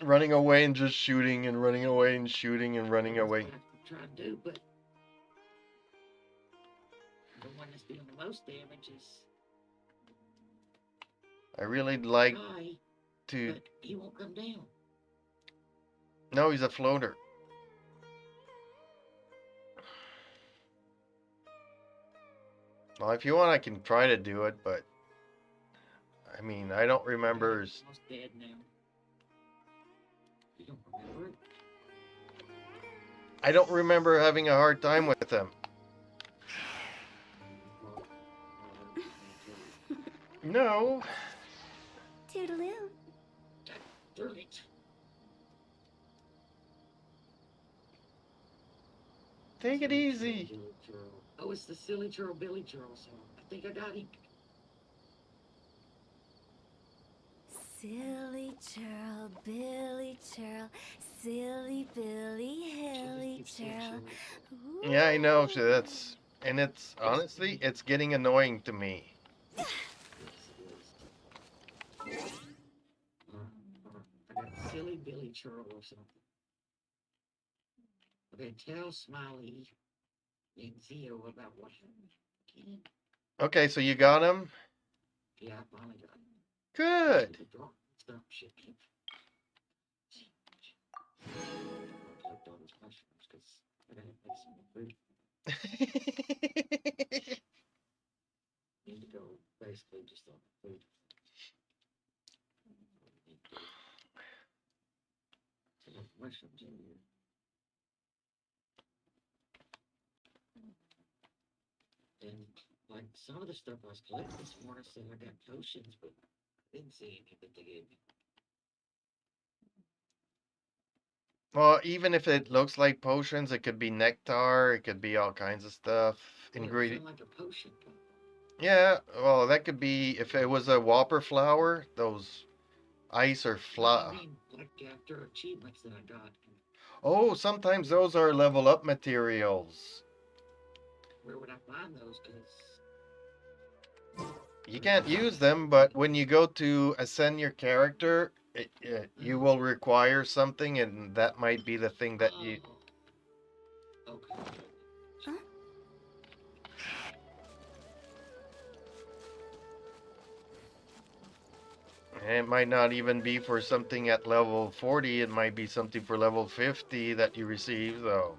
Running away and just shooting and running away and shooting and running That's away. what I try to do, but the one that's doing the most damage is I really like Guy, to... but he won't come down. No, he's a floater. Well, if you want, I can try to do it, but... I mean, I don't remember... He's almost dead now. You don't remember it? I don't remember having a hard time with him. No. Toodaloo. Darn it. Take it easy. Oh, it's the Silly Churl Billy Churl song. I think I got him. Silly churl, Billy churl, silly Billy, hilly churl. Yeah, I know. So that's... And it's... Honestly, it's getting annoying to me. Yes, it is. I got Silly Billy Churl or something. Okay, tell Smiley and Zio about what happened. Again? Okay, so you got him? Yeah, I finally got him. Good. Stop shit. Collect all these mushrooms because I gotta make some more food. Need to go basically just on food. So there's mushrooms in here. And like some of the stuff I was collecting this morning said I got potions, but I didn't see any that they gave me. Well, even if it looks like potions, it could be nectar, it could be all kinds of stuff. Well, it Ingredient. sounded like a potion. Yeah, well, that could be if it was a whopper flower, those ice or I flower. mean, like after achievements that I got. Oh, sometimes those are level up materials. Where would I find those? Because You can't use them, but when you go to ascend your character, you will require something, and that might be the thing that you... Okay. It might not even be for something at level 40, it might be something for level 50 that you receive, though.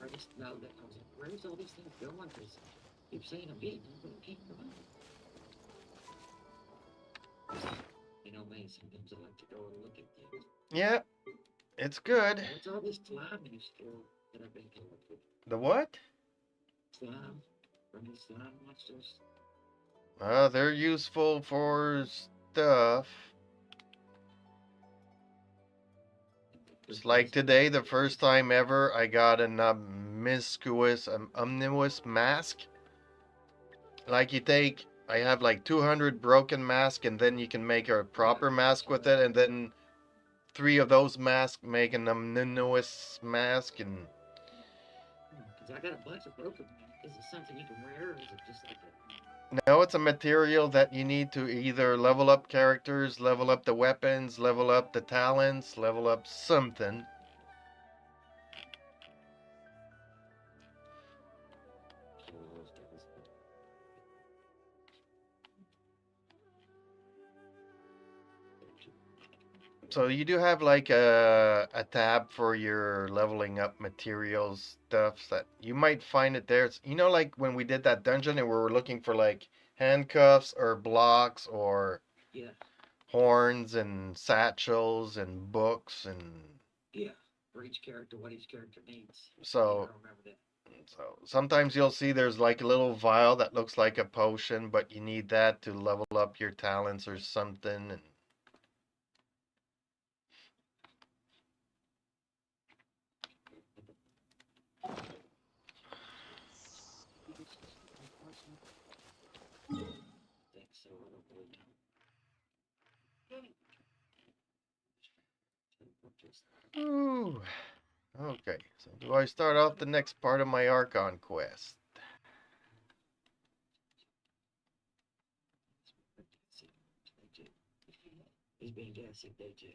I just know that I was like, where's all these things going? Because I keep saying I'm getting them, but I can't find them. You know me, sometimes I like to go and look at things. Yeah, it's good. What's all this slime used for that I've been collecting? The what? Slime? From these slime monsters? They're useful for stuff. It's like today, the first time ever, I got an omnibus mask. Like you take, I have like 200 broken masks, and then you can make a proper mask with it, and then 3 of those masks make an omnibus mask, and... Because I got a bunch of broken. Is it something you can wear, or is it just like a... No, it's a material that you need to either level up characters, level up the weapons, level up the talents, level up something. So you do have like a tab for your leveling up materials stuff that you might find it there. It's, you know, like when we did that dungeon and we were looking for like handcuffs or blocks or Yeah. horns and satchels and books and... Yeah. For each character, what each character needs. So Yeah, I remember that. So sometimes you'll see there's like a little vial that looks like a potion, but you need that to level up your talents or something. And Think so. I don't really know. ooh, okay. So do I start off the next part of my Archon quest? He's being gassy, they do.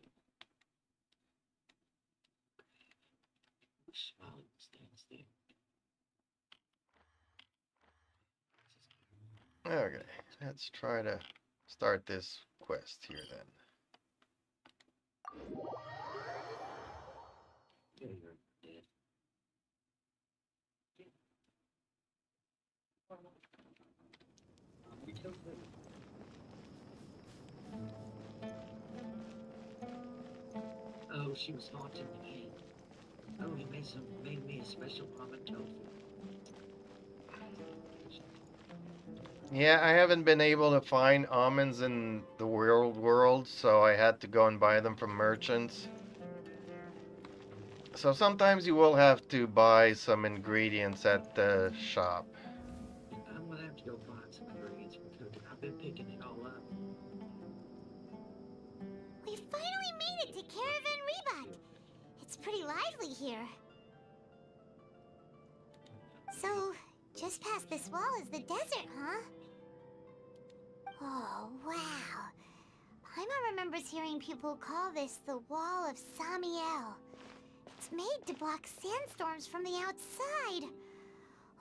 Smiling, stand still. Okay, let's try to start this quest here then. Yeah, you're dead. Oh, she was haunting me. Oh, he made me a special almond tofu. Yeah, I haven't been able to find almonds in the world, so I had to go and buy them from merchants. So sometimes you will have to buy some ingredients at the shop. I'm gonna have to go find some ingredients for cooking. I've been picking it all up. We finally made it to Caravan Rebat. It's pretty lively here. So, just past this wall is the desert, huh? Oh, wow. Paimon remembers hearing people call this the Wall of Samiel. It's made to block sandstorms from the outside.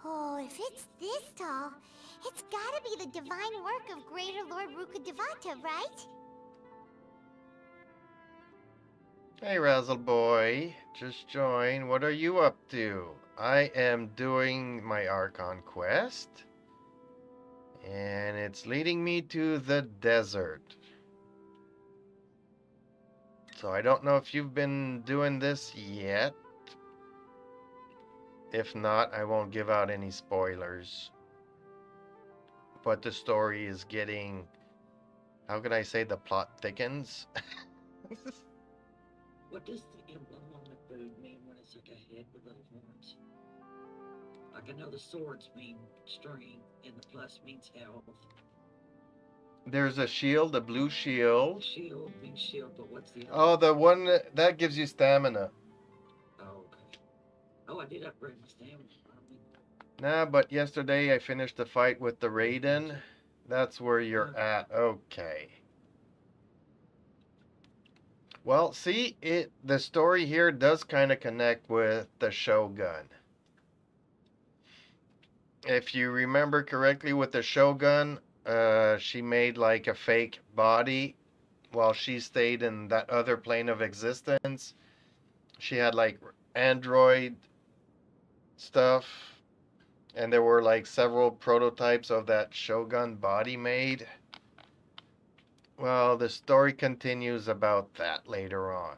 Oh, if it's this tall, it's gotta be the divine work of Greater Lord Rukkhadevata, right? Hey, Razzle Boy, just join. What are you up to? I am doing my Archon quest, and it's leading me to the desert. So I don't know if you've been doing this yet. If not, I won't give out any spoilers. But the story is getting, how can I say, the plot thickens? What does the emblem on the food mean when it's like a head with little horns? Like I know the swords mean strength, and the plus means health. There's a shield, a blue shield. Shield means shield, but what's the other? Oh, the one that gives you stamina. Oh, okay. Oh, I did upgrade my stamina. Nah, but yesterday I finished the fight with the Raiden. That's where you're at. Okay. Well, see, the story here does kind of connect with the Shogun. If you remember correctly with the Shogun, she made like a fake body while she stayed in that other plane of existence. She had like android stuff, and there were like several prototypes of that Shogun body made. Well, the story continues about that later on.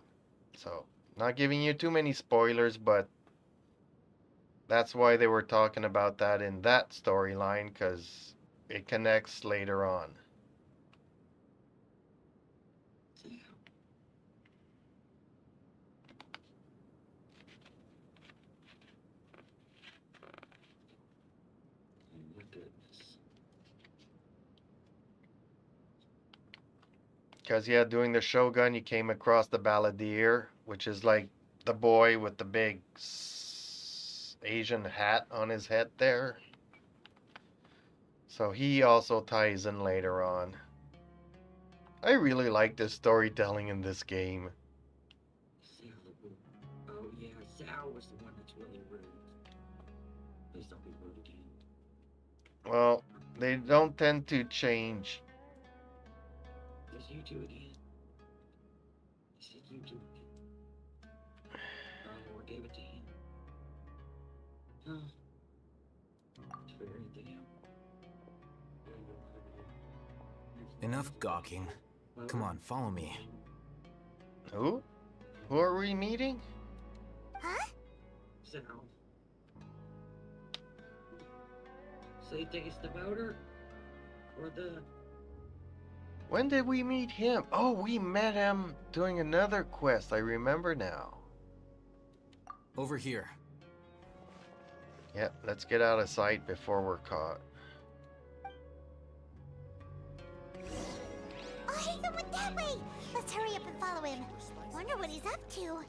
So, not giving you too many spoilers, but that's why they were talking about that in that storyline, because it connects later on. Oh my goodness. Because, yeah, doing the Shogun, you came across the Balladeer, which is like the boy with the big Asian hat on his head there. So he also ties in later on. I really like the storytelling in this game. Oh yeah, Sal was the one that's really rude. Please don't be rude again. Well, they don't tend to change. It's you two again. It's you two again. Oh, I gave it to him. Huh. It's for anything else. Enough gawking. Come on, follow me. Who? Who are we meeting? Huh? Sal. So you think it's the motor? Or the... When did we meet him? Oh, we met him doing another quest. I remember now. Over here. Yep, let's get out of sight before we're caught. Oh, Hatham went that way! Let's hurry up and follow him. Wonder what he's up to.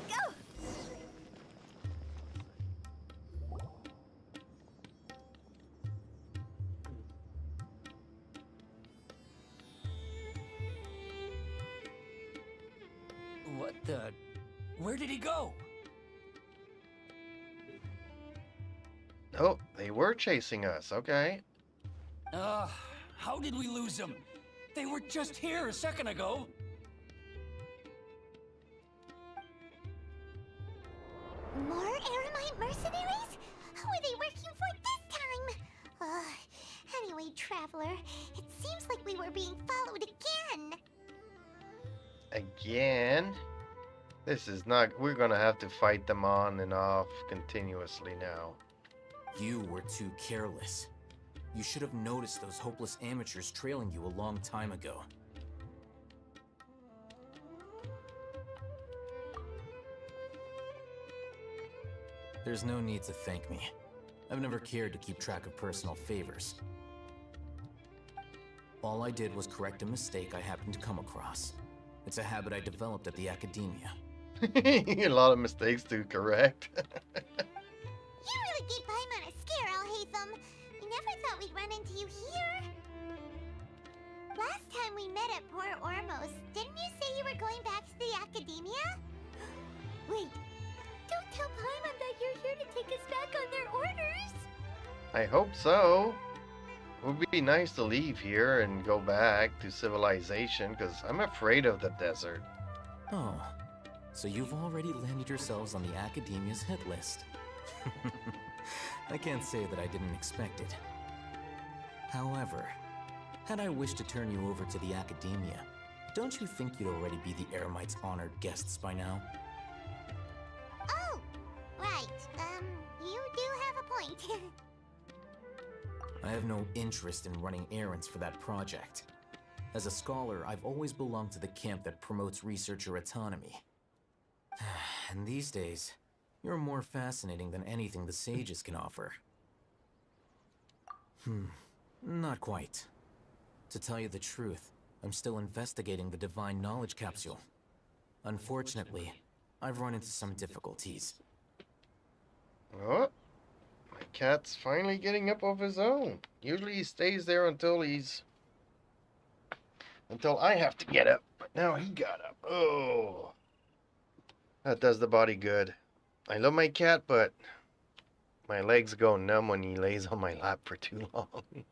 Go! What the? Where did he go? Oh, they were chasing us. Okay. How did we lose them? They were just here a second ago. More Aramite mercenaries? Who are they working for this time? Anyway, Traveler, it seems like we were being followed again. Again? This is not... We're gonna have to fight them on and off continuously now. You were too careless. You should have noticed those hopeless amateurs trailing you a long time ago. There's no need to thank me. I've never cared to keep track of personal favors. All I did was correct a mistake I happened to come across. It's a habit I developed at the academia. A lot of mistakes to correct. You really gave Paimon a scare, Al Hatham. We never thought we'd run into you here. Last time we met at Port Ormos, didn't you say you were going back to the academia? Wait, don't tell Paimon that you're here to take us back on their orders. I hope so. It would be nice to leave here and go back to civilization, because I'm afraid of the desert. Oh, so you've already landed yourselves on the academia's hit list. I can't say that I didn't expect it. However, had I wished to turn you over to the academia, don't you think you'd already be the Eremites' honored guests by now? Oh, right. You do have a point. I have no interest in running errands for that project. As a scholar, I've always belonged to the camp that promotes researcher autonomy. And these days, you're more fascinating than anything the sages can offer. Not quite. To tell you the truth, I'm still investigating the Divine Knowledge Capsule. Unfortunately, I've run into some difficulties. Oh, my cat's finally getting up of his own. Usually he stays there until I have to get up. But now he got up. Oh, that does the body good. I love my cat, but my legs go numb when he lays on my lap for too long.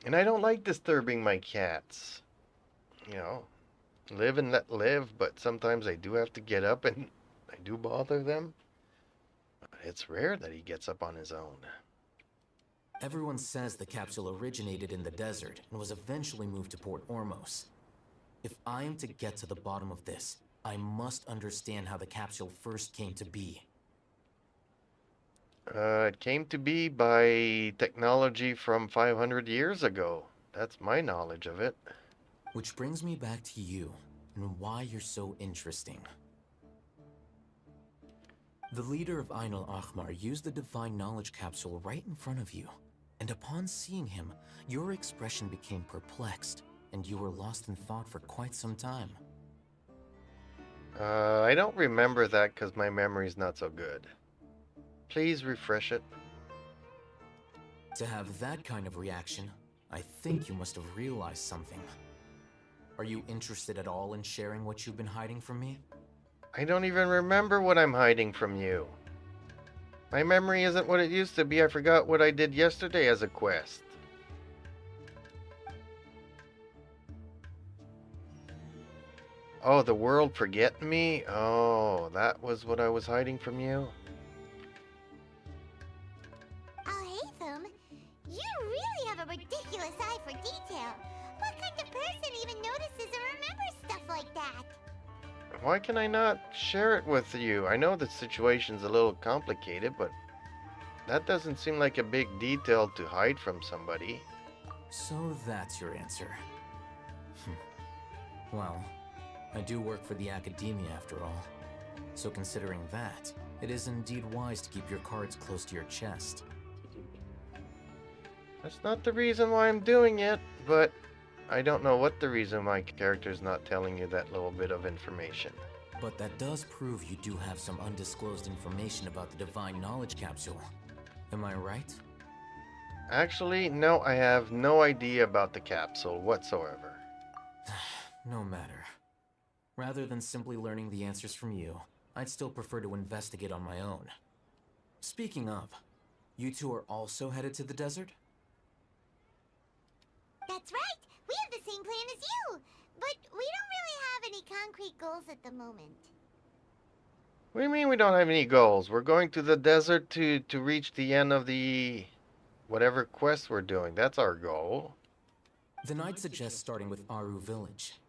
And I don't like disturbing my cats. You know, live and let live, but sometimes I do have to get up and I do bother them. But it's rare that he gets up on his own. Everyone says the capsule originated in the desert and was eventually moved to Port Ormos. If I am to get to the bottom of this, I must understand how the capsule first came to be. It came to be by technology from 500 years ago. That's my knowledge of it. Which brings me back to you, and why you're so interesting. The leader of Ainul Ahmar used the Divine Knowledge Capsule right in front of you, and upon seeing him, your expression became perplexed, and you were lost in thought for quite some time. I don't remember that because my memory's not so good. Please refresh it. To have that kind of reaction, I think you must have realized something. Are you interested at all in sharing what you've been hiding from me? I don't even remember what I'm hiding from you. My memory isn't what it used to be. I forgot what I did yesterday as a quest. Oh, the world forgetting me? Oh, that was what I was hiding from you? Al Hatham, you really have a ridiculous eye for detail. What kind of person even notices or remembers stuff like that? Why can I not share it with you? I know the situation's a little complicated, but that doesn't seem like a big detail to hide from somebody. So that's your answer. Well, I do work for the academia after all. So considering that, it is indeed wise to keep your cards close to your chest. That's not the reason why I'm doing it, but I don't know what the reason my character's not telling you that little bit of information. But that does prove you do have some undisclosed information about the Divine Knowledge Capsule. Am I right? Actually, no, I have no idea about the capsule whatsoever. No matter. Rather than simply learning the answers from you, I'd still prefer to investigate on my own. Speaking of, you two are also headed to the desert? That's right! We have the same plan as you! But we don't really have any concrete goals at the moment. What do you mean we don't have any goals? We're going to the desert to reach the end of the whatever quest we're doing. That's our goal. Then I'd suggest starting with Aru Village.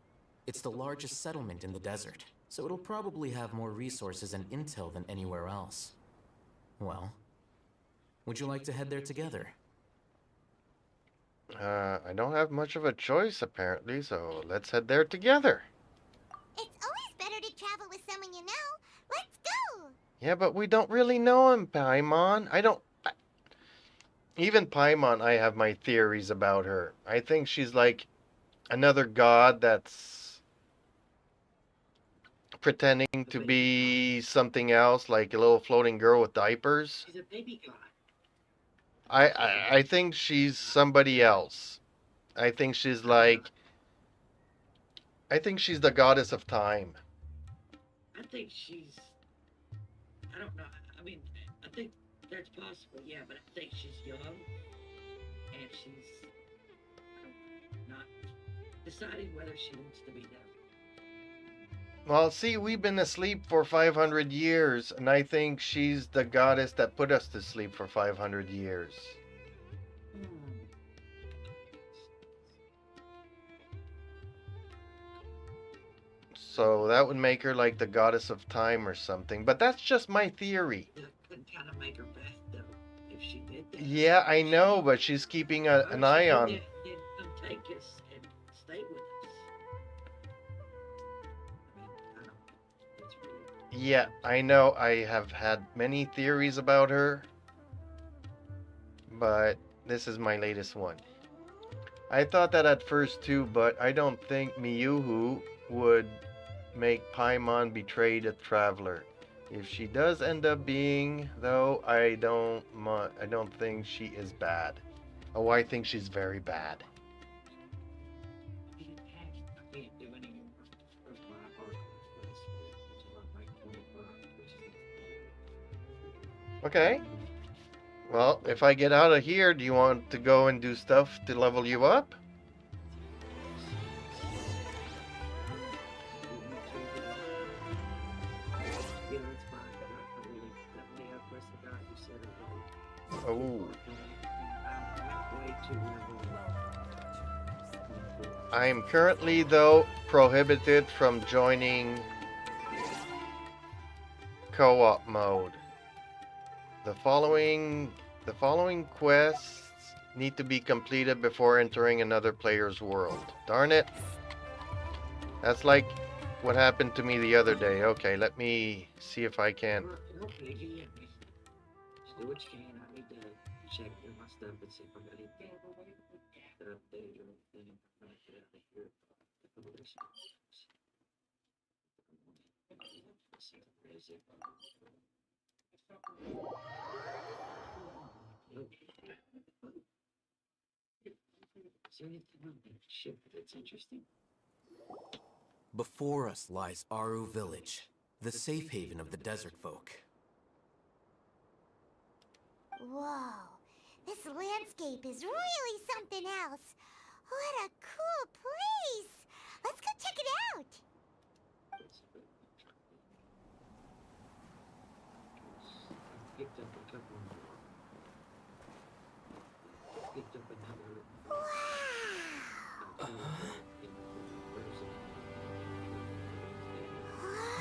It's the largest settlement in the desert, so it'll probably have more resources and intel than anywhere else. Well, would you like to head there together? I don't have much of a choice apparently, so let's head there together. It's always better to travel with someone you know. Let's go! Yeah, but we don't really know him, Paimon. Even Paimon, I have my theories about her. I think she's like another god that's pretending to be something else, like a little floating girl with diapers. She's a baby god. I think she's somebody else. I think she's like, I think she's the goddess of time. I think she's. I don't know. I mean, I think that's possible, yeah, but I think she's young and she's not deciding whether she wants to be there. Well, see, we've been asleep for 500 years, and I think she's the goddess that put us to sleep for 500 years. So that would make her like the goddess of time or something, but that's just my theory. That could kind of make her bad, though, if she did that. Yeah, I know, but she's keeping an eye on. Then come take us and stay with us. I mean, I don't know. It's really. Yeah, I know I have had many theories about her, but this is my latest one. I thought that at first too, but I don't think Miyuhu would make Paimon betray the traveler. If she does end up being, though, I don't think she is bad. Oh, I think she's very bad. I can't do any of my articles until I'm like 25, which is Okay. Well, if I get out of here, do you want to go and do stuff to level you up? yeah, that's fine. I really, that many questions about you said it right. Oh, I'm halfway to level. I am currently, though, prohibited from joining co-op mode. The following quests need to be completed before entering another player's world. Darn it. That's like what happened to me the other day. Okay, let me see if I can. Well, Piggy, just do what you can. I need to check through my stuff and see if I got anything that update or anything. I'm gonna get out of here. Is there anything on the ship that's interesting? Before us lies Aru Village, the safe haven of the desert folk. Whoa, this landscape is really something else. What a cool place! Let's go check it out! Picked up a couple more. Picked up another. Wow! Where is it? Wow!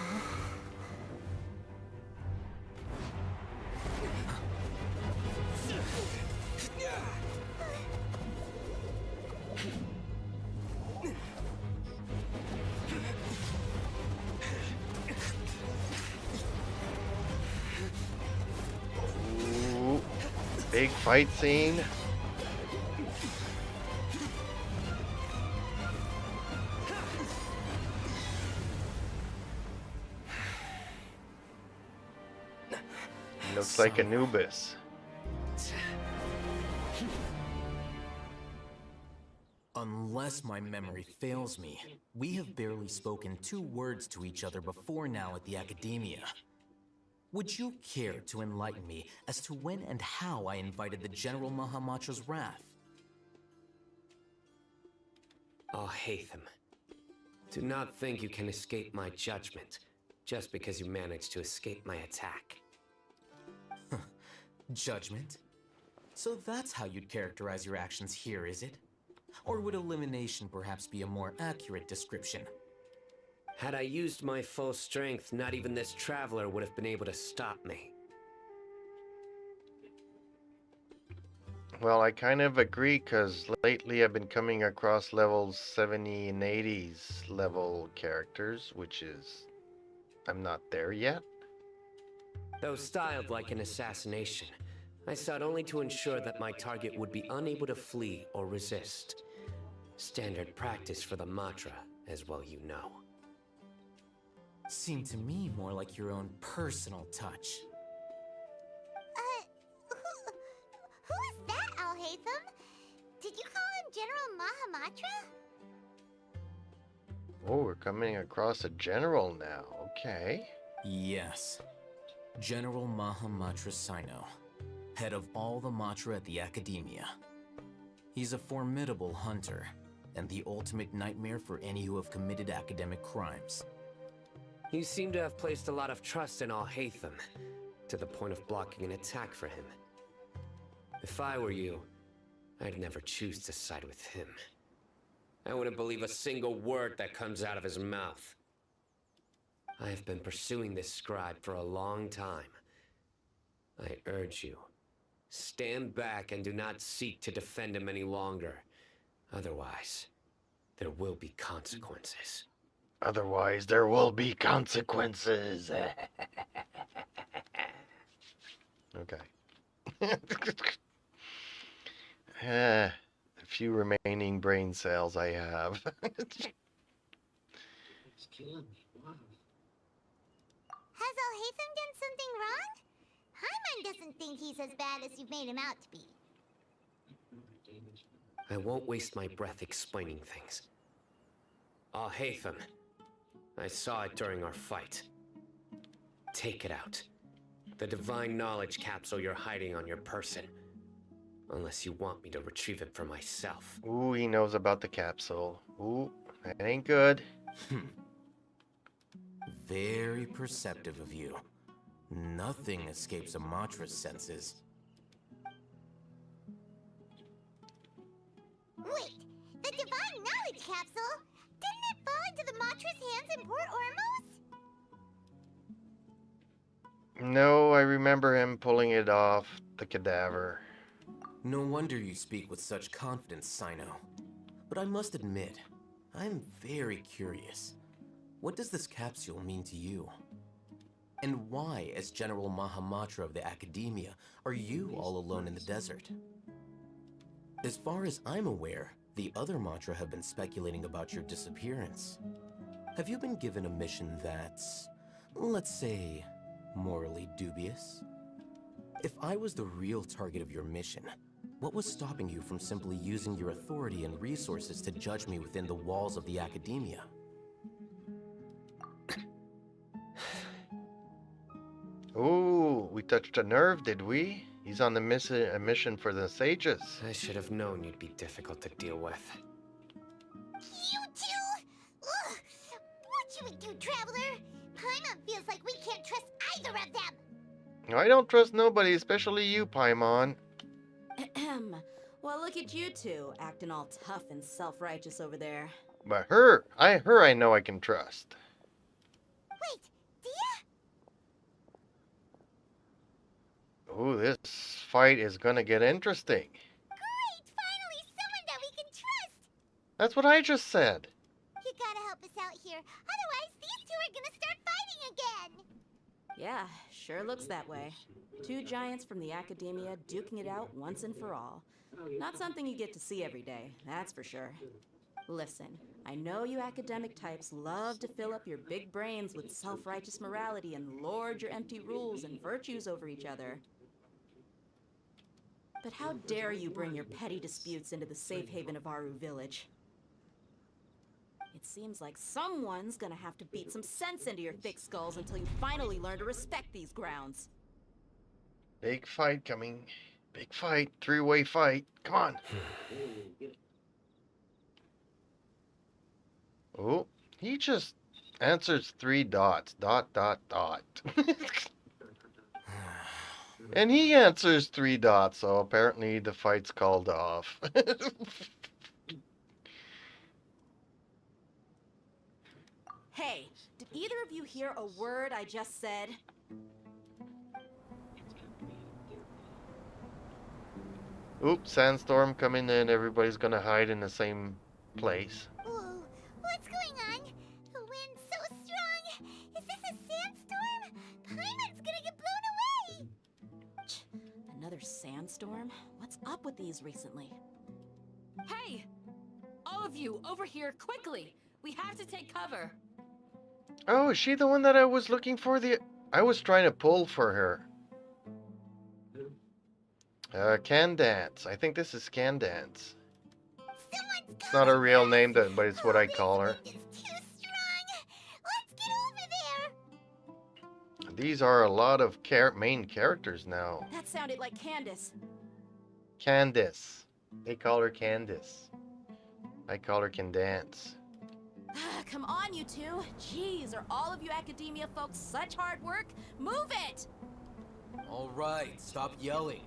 Big fight scene. Looks like Anubis. Unless my memory fails me, we have barely spoken 2 words to each other before now at the Academia. Would you care to enlighten me as to when and how I invited the General Mahamatra's wrath? Oh, Hatham. Do not think you can escape my judgment just because you managed to escape my attack. Judgment? So that's how you'd characterize your actions here, is it? Or would elimination perhaps be a more accurate description? Had I used my full strength, not even this traveler would have been able to stop me. Well, I kind of agree, because lately I've been coming across levels 70 and 80s level characters, which is... I'm not there yet. Though styled like an assassination, I sought only to ensure that my target would be unable to flee or resist. Standard practice for the Matra, as well you know. Seemed to me more like your own personal touch. Who is that, Alhaitham? Did you call him General Mahamatra? Oh, we're coming across a general now. Okay. Yes. General Mahamatra Sino, head of all the Matra at the Academia. He's a formidable hunter, and the ultimate nightmare for any who have committed academic crimes. You seem to have placed a lot of trust in Alhaitham, to the point of blocking an attack for him. If I were you, I'd never choose to side with him. I wouldn't believe a single word that comes out of his mouth. I have been pursuing this scribe for a long time. I urge you, stand back and do not seek to defend him any longer. Otherwise, there will be consequences. Otherwise, there will be consequences. Okay. The few remaining brain cells I have. It's killing me. Wow. Has Alhaitham done something wrong? Hyman doesn't think he's as bad as you've made him out to be. I won't waste my breath explaining things. Alhaitham, I saw it during our fight. Take it out. The divine knowledge capsule you're hiding on your person. Unless you want me to retrieve it for myself. Ooh, he knows about the capsule. Ooh, that ain't good. Very perceptive of you. Nothing escapes a Matra's senses. Wait, the divine knowledge capsule? Didn't it fall into the Matra's hands in Port Ormos? No, I remember him pulling it off the cadaver. No wonder you speak with such confidence, Sino. But I must admit, I'm very curious. What does this capsule mean to you? And why, as General Mahamatra of the Academia, are you all alone in the desert? As far as I'm aware, the other Matra have been speculating about your disappearance. Have you been given a mission that's, let's say, morally dubious? If I was the real target of your mission, what was stopping you from simply using your authority and resources to judge me within the walls of the Academia? Ooh, we touched a nerve, did we? He's on the a mission for the sages. I should have known you'd be difficult to deal with. You two? Ugh! What should we do, Traveler? Paimon feels like we can't trust either of them. I don't trust nobody, especially you, Paimon. Ahem. Well, look at you two, acting all tough and self-righteous over there. But her I know I can trust. Wait, Dia? Ooh, this fight is gonna get interesting. Great! Finally, someone that we can trust! That's what I just said. You gotta help us out here. Otherwise, these two are gonna start fighting again. Yeah, sure looks that way. Two giants from the academia duking it out once and for all. Not something you get to see every day, that's for sure. Listen, I know you academic types love to fill up your big brains with self-righteous morality and lord your empty rules and virtues over each other. But how dare you bring your petty disputes into the safe haven of Aru Village? It seems like someone's gonna have to beat some sense into your thick skulls until you finally learn to respect these grounds. Big fight coming. Big fight. Three-way fight. Come on. Oh, he just answers 3 dots. Dot, dot, dot. And he answers 3 dots, so apparently the fight's called off. Hey, did either of you hear a word I just said? Oops, sandstorm coming in. Everybody's gonna hide in the same place. Whoa, what's going on? The wind's so strong. Is this a sandstorm? Paimon's gonna get blown away. Another sandstorm? What's up with these recently? Hey! All of you, over here, quickly! We have to take cover! Oh, is she the one that I was looking for? I was trying to pull for her. Can Dance. I think this is Can Dance. Someone's It's not her real coming name, for us. but it's what I call her. This wind is too strong. Let's get over there. These are a lot of main characters now. That sounded like Candace. Candice. They call her Candice. I call her Can Dance. Come on, you two. Jeez, are all of you academia folks such hard work? Move it! All right, stop yelling.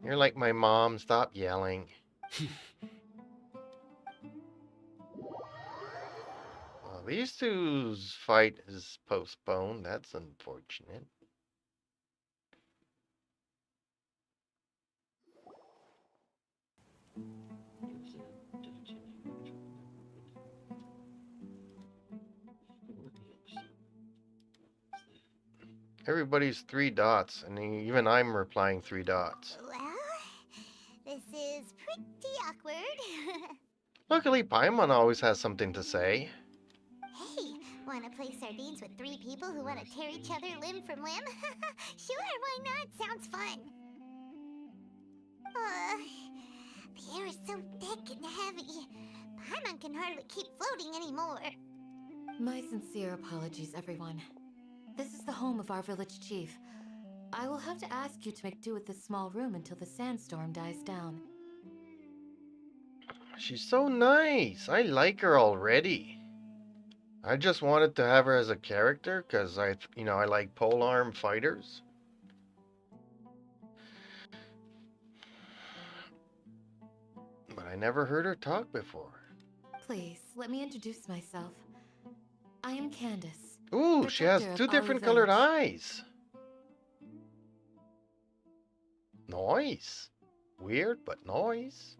You're like my mom. Stop yelling. Well, these two's fight is postponed. That's unfortunate. Everybody's 3 dots, and even I'm replying 3 dots. Well, this is pretty awkward. Luckily, Paimon always has something to say. Hey, wanna play sardines with 3 people who wanna tear each other limb from limb? Sure, why not? Sounds fun. The air is so thick and heavy. Paimon can hardly keep floating anymore. My sincere apologies, everyone. This is the home of our village chief. I will have to ask you to make do with this small room until the sandstorm dies down. She's so nice. I like her already. I just wanted to have her as a character because I like polearm fighters. But I never heard her talk before. Please, let me introduce myself. I am Candace. Ooh, she has protector 2 of Aru different colored Village. eyes. Nice. Weird, but nice.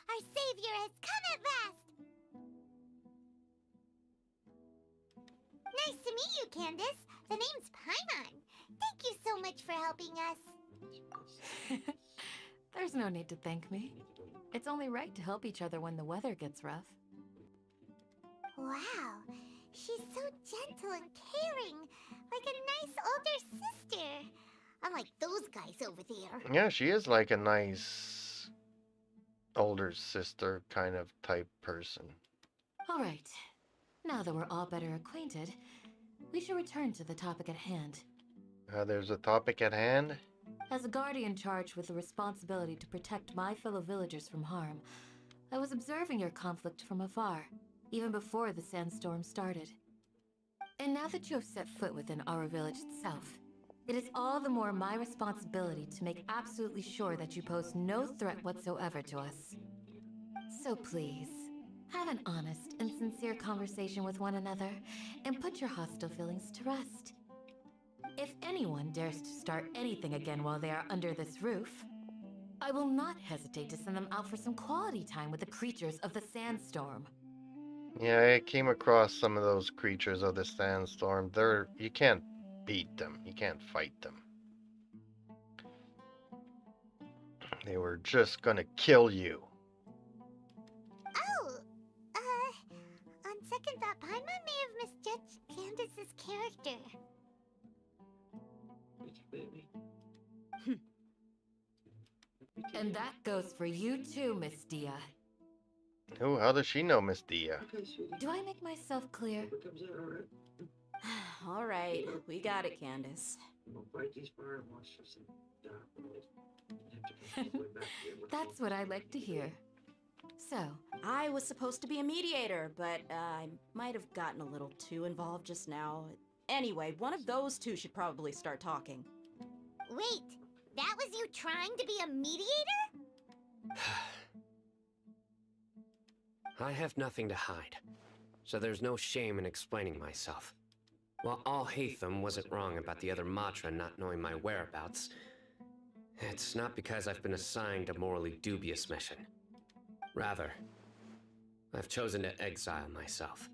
Our savior has come at last! Nice to meet you, Candace. The name's Paimon. Thank you so much for helping us. There's no need to thank me. It's only right to help each other when the weather gets rough. Wow, she's so gentle and caring, like a nice older sister. Unlike those guys over there. Yeah, she is like a nice older sister kind of type person. All right. Now that we're all better acquainted, we should return to the topic at hand. There's a topic at hand. As a guardian charged with the responsibility to protect my fellow villagers from harm, I was observing your conflict from afar, even before the sandstorm started. And now that you have set foot within our village itself, it is all the more my responsibility to make absolutely sure that you pose no threat whatsoever to us. So please, have an honest and sincere conversation with one another and put your hostile feelings to rest. If anyone dares to start anything again while they are under this roof, I will not hesitate to send them out for some quality time with the creatures of the sandstorm. Yeah, I came across some of those creatures of the sandstorm. You can't beat them. You can't fight them. They were just gonna kill you. Oh, on second thought, Paimon may have misjudged Candace's character. And that goes for you too, Miss Dia. Oh, how does she know Miss Dia? Do I make myself clear? All right, we got it, Candace. That's what I like to hear. So, I was supposed to be a mediator, but I might have gotten a little too involved just now. Anyway, one of those two should probably start talking. Wait, that was you trying to be a mediator? I have nothing to hide, so there's no shame in explaining myself. While Al-Haytham wasn't wrong about the other Matra not knowing my whereabouts, it's not because I've been assigned a morally dubious mission. Rather, I've chosen to exile myself.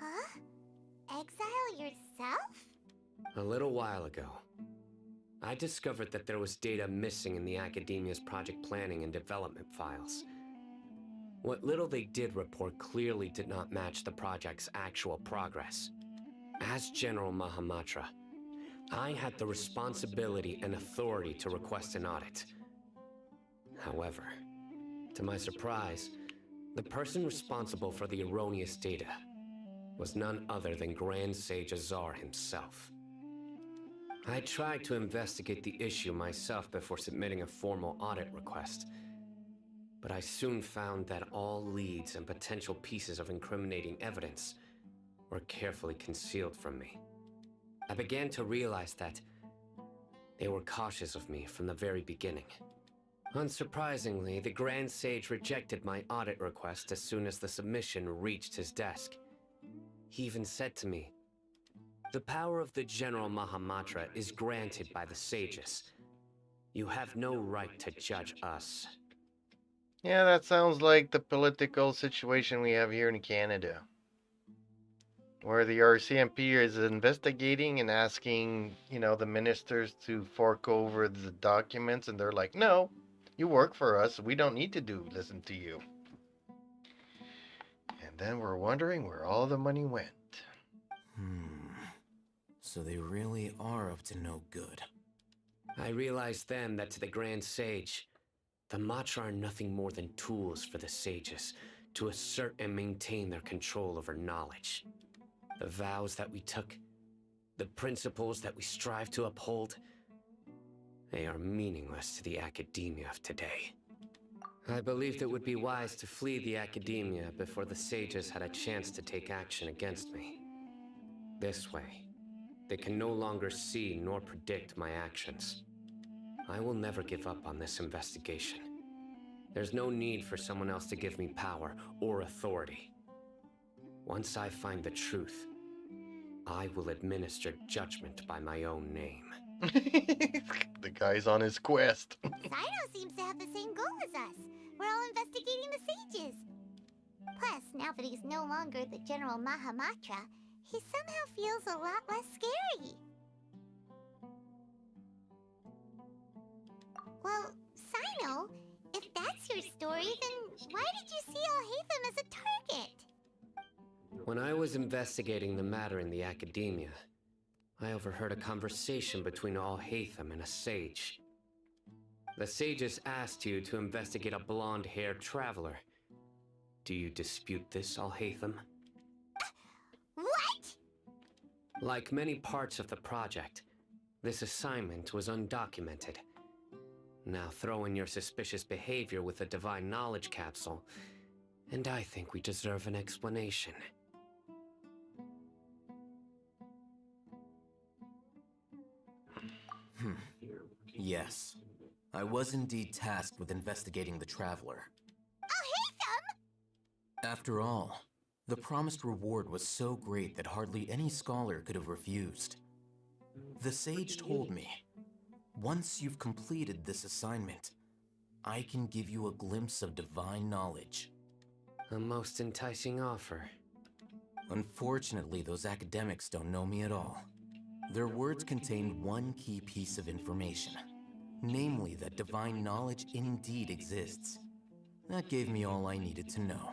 Huh? Exile yourself? A little while ago, I discovered that there was data missing in the Academia's project planning and development files. What little they did report clearly did not match the project's actual progress. As General Mahamatra, I had the responsibility and authority to request an audit. However, to my surprise, the person responsible for the erroneous data was none other than Grand Sage Azar himself. I tried to investigate the issue myself before submitting a formal audit request, but I soon found that all leads and potential pieces of incriminating evidence were carefully concealed from me. I began to realize that they were cautious of me from the very beginning. Unsurprisingly, the Grand Sage rejected my audit request as soon as the submission reached his desk. He even said to me, "The power of the General Mahamatra is granted by the sages. You have no right to judge us." Yeah, that sounds like the political situation we have here in Canada, where the RCMP is investigating and asking, the ministers to fork over the documents, and they're like, "No, you work for us. We don't need to listen to you." And then we're wondering where all the money went. So they really are up to no good. I realized then that to the Grand Sage, the Matra are nothing more than tools for the sages to assert and maintain their control over knowledge. The vows that we took, the principles that we strive to uphold, they are meaningless to the academia of today. I believed it would be wise to flee the academia before the sages had a chance to take action against me. This way, they can no longer see nor predict my actions. I will never give up on this investigation. There's no need for someone else to give me power or authority. Once I find the truth, I will administer judgment by my own name. The guy's on his quest. Sino seems to have the same goal as us. We're all investigating the sages. Plus, now that he's no longer the General Mahamatra, he somehow feels a lot less scary. Well, Sino, if that's your story, then why did you see Al-Haytham as a target? When I was investigating the matter in the academia, I overheard a conversation between Al-Haytham and a sage. The sages asked you to investigate a blonde-haired traveler. Do you dispute this, Al-Haytham? What? Like many parts of the project, this assignment was undocumented. Now throw in your suspicious behavior with the Divine Knowledge Capsule, and I think we deserve an explanation. Yes. I was indeed tasked with investigating the Traveler. Al-Haytham! After all, the promised reward was so great that hardly any scholar could have refused. The sage told me, once you've completed this assignment, I can give you a glimpse of divine knowledge. A most enticing offer. Unfortunately, those academics don't know me at all. Their words contained one key piece of information, namely that divine knowledge indeed exists. That gave me all I needed to know.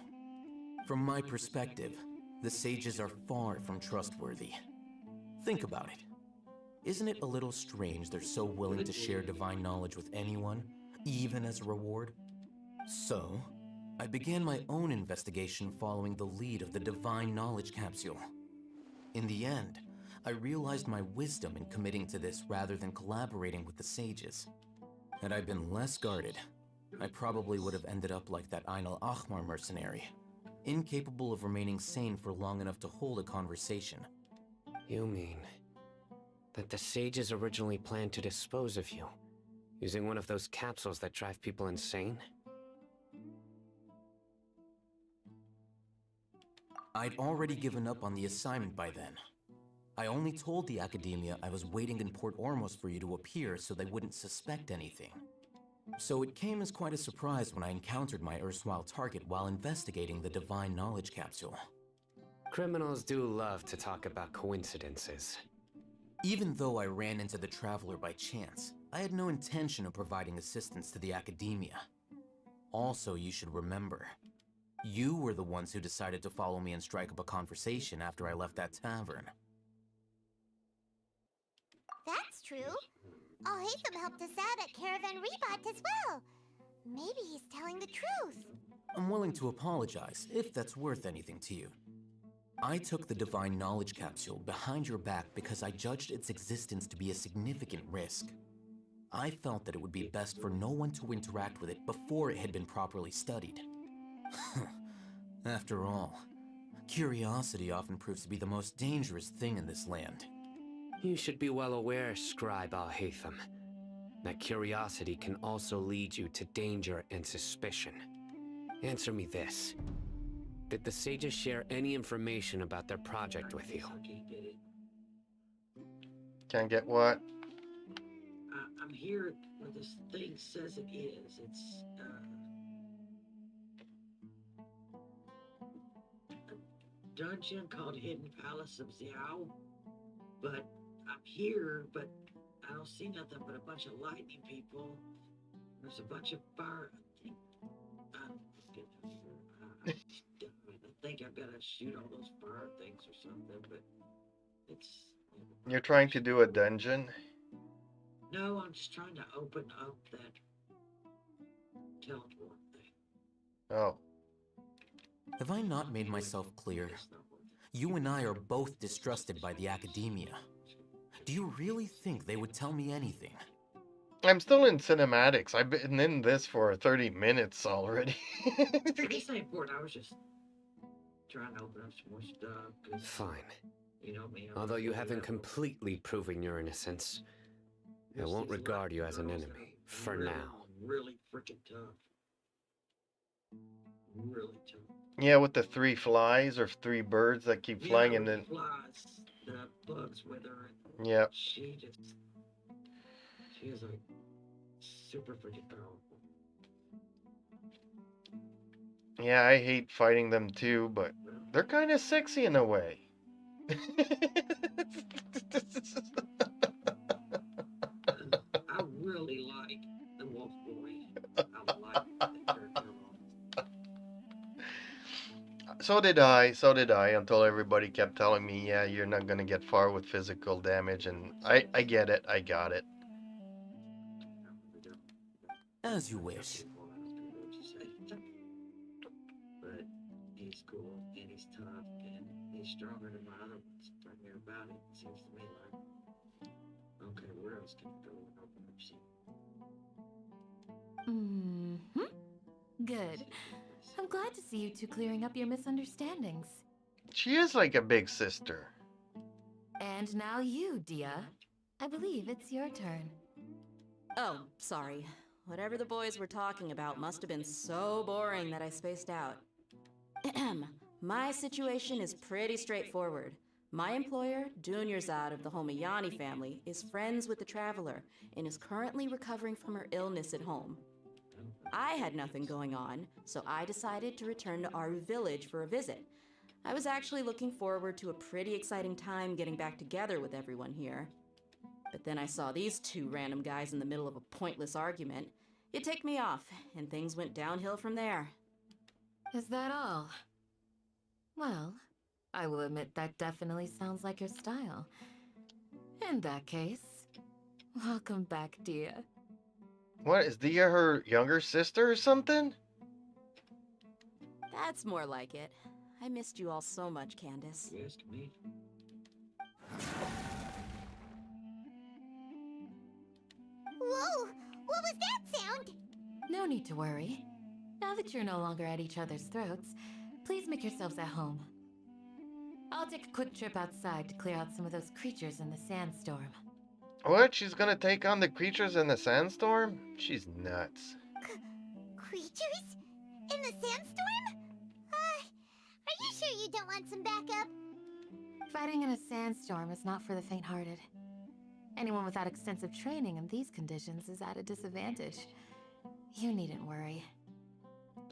From my perspective, the sages are far from trustworthy. Think about it. Isn't it a little strange they're so willing to share divine knowledge with anyone, even as a reward? So, I began my own investigation following the lead of the divine knowledge capsule. In the end, I realized my wisdom in committing to this rather than collaborating with the sages. Had I been less guarded, I probably would have ended up like that Ain al-Ahmar mercenary, incapable of remaining sane for long enough to hold a conversation. You mean that the sages originally planned to dispose of you, using one of those capsules that drive people insane? I'd already given up on the assignment by then. I only told the Academia I was waiting in Port Ormos for you to appear so they wouldn't suspect anything. So it came as quite a surprise when I encountered my erstwhile target while investigating the Divine Knowledge Capsule. Criminals do love to talk about coincidences. Even though I ran into the Traveler by chance, I had no intention of providing assistance to the Academia. Also, you should remember, you were the ones who decided to follow me and strike up a conversation after I left that tavern. That's true. Al-Haytham helped us out at Caravan Rebat as well. Maybe he's telling the truth. I'm willing to apologize, if that's worth anything to you. I took the Divine Knowledge Capsule behind your back because I judged its existence to be a significant risk. I felt that it would be best for no one to interact with it before it had been properly studied. After all, curiosity often proves to be the most dangerous thing in this land. You should be well aware, Scribe Al-Haytham, that curiosity can also lead you to danger and suspicion. Answer me this. Did the sages share any information about their project with you? Can't get what? I'm here where this thing says it is. It's, a dungeon called Hidden Palace of Xiao. But I'm here, but I don't see nothing but a bunch of lightning people. There's a bunch of fire. Let's get down here. I think I've got to shoot all those fire things or something, but it's... You're trying to do a dungeon? No, I'm just trying to open up that teleport thing. Oh. Have I not made myself clear? You and I are both distrusted by the Academia. Do you really think they would tell me anything? I'm still in cinematics. I've been in this for 30 minutes already. It's not important. I was just trying to open up some more stuff. Fine. You know me. Although you haven't completely proven your innocence, I won't regard you as an enemy, for now. Really freaking tough. Really tough. Yeah, with the 3 flies or 3 birds that keep flying and then... flies, the bugs with her. Yep. She is like super freaking powerful. Yeah, I hate fighting them too, but they're kind of sexy in a way. I really like the Wolf Boy. I like the character. So did I, until everybody kept telling me, yeah, you're not gonna get far with physical damage, and I get it, I got it. As you wish. But he's cool, and he's tough, and he's stronger than my other ones. Right here about it, seems to me like. Okay, where else can I go and open up some? Good. I'm glad to see you two clearing up your misunderstandings. She is like a big sister. And now you, Dia. I believe it's your turn. Oh, sorry. Whatever the boys were talking about must have been so boring that I spaced out. My situation is pretty straightforward. My employer, Dunyarzad of the Homayani family, is friends with the Traveler and is currently recovering from her illness at home. I had nothing going on, so I decided to return to Aru Village for a visit. I was actually looking forward to a pretty exciting time getting back together with everyone here. But then I saw these two random guys in the middle of a pointless argument. It ticked me off, and things went downhill from there. Is that all? Well, I will admit that definitely sounds like your style. In that case, welcome back, dear. What, is Dia her younger sister or something? That's more like it. I missed you all so much, Candace. You ask me. Whoa! What was that sound? No need to worry. Now that you're no longer at each other's throats, please make yourselves at home. I'll take a quick trip outside to clear out some of those creatures in the sandstorm. What? She's gonna take on the creatures in the sandstorm? She's nuts. Creatures? In the sandstorm? Are you sure you don't want some backup? Fighting in a sandstorm is not for the faint-hearted. Anyone without extensive training in these conditions is at a disadvantage. You needn't worry.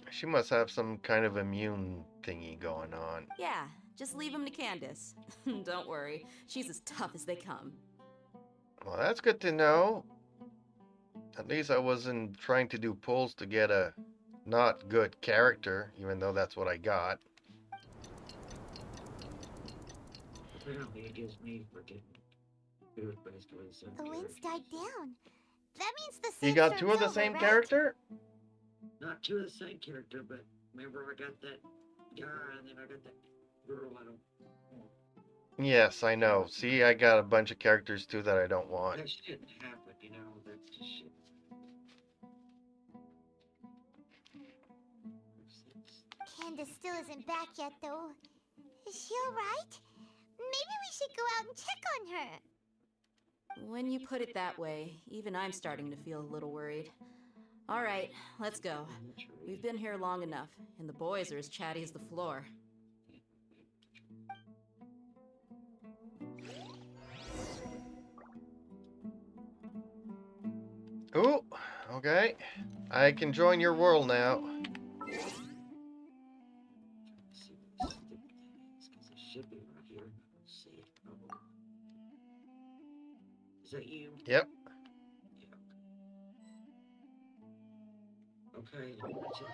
She must have some kind of immune thingy going on. Yeah, just leave him to Candace. Don't worry, she's as tough as they come. Well, that's good to know. At least I wasn't trying to do pulls to get a not good character, even though that's what I got. Apparently it gives me freaking good based on the same The winds character. died down. That means the You got two sandstorm's of the over, same right? character? Not two of the same character, but remember I got that guy and then I got that girl I don't want. Yes, I know. See, I got a bunch of characters too that I don't want. That shouldn't happen, you know, that's just shit. Candace still isn't back yet, though. Is she alright? Maybe we should go out and check on her. When you put it that way, even I'm starting to feel a little worried. All right, let's go. We've been here long enough, and the boys are as chatty as the floor. Ooh, okay. I can join your world now. See what this stupid thing is, 'cause it should be right here. I don't see it. Oh. Is that you? Yep. Yeah. Okay, that's it.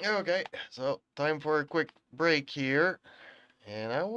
Okay, so time for a quick break here. And I will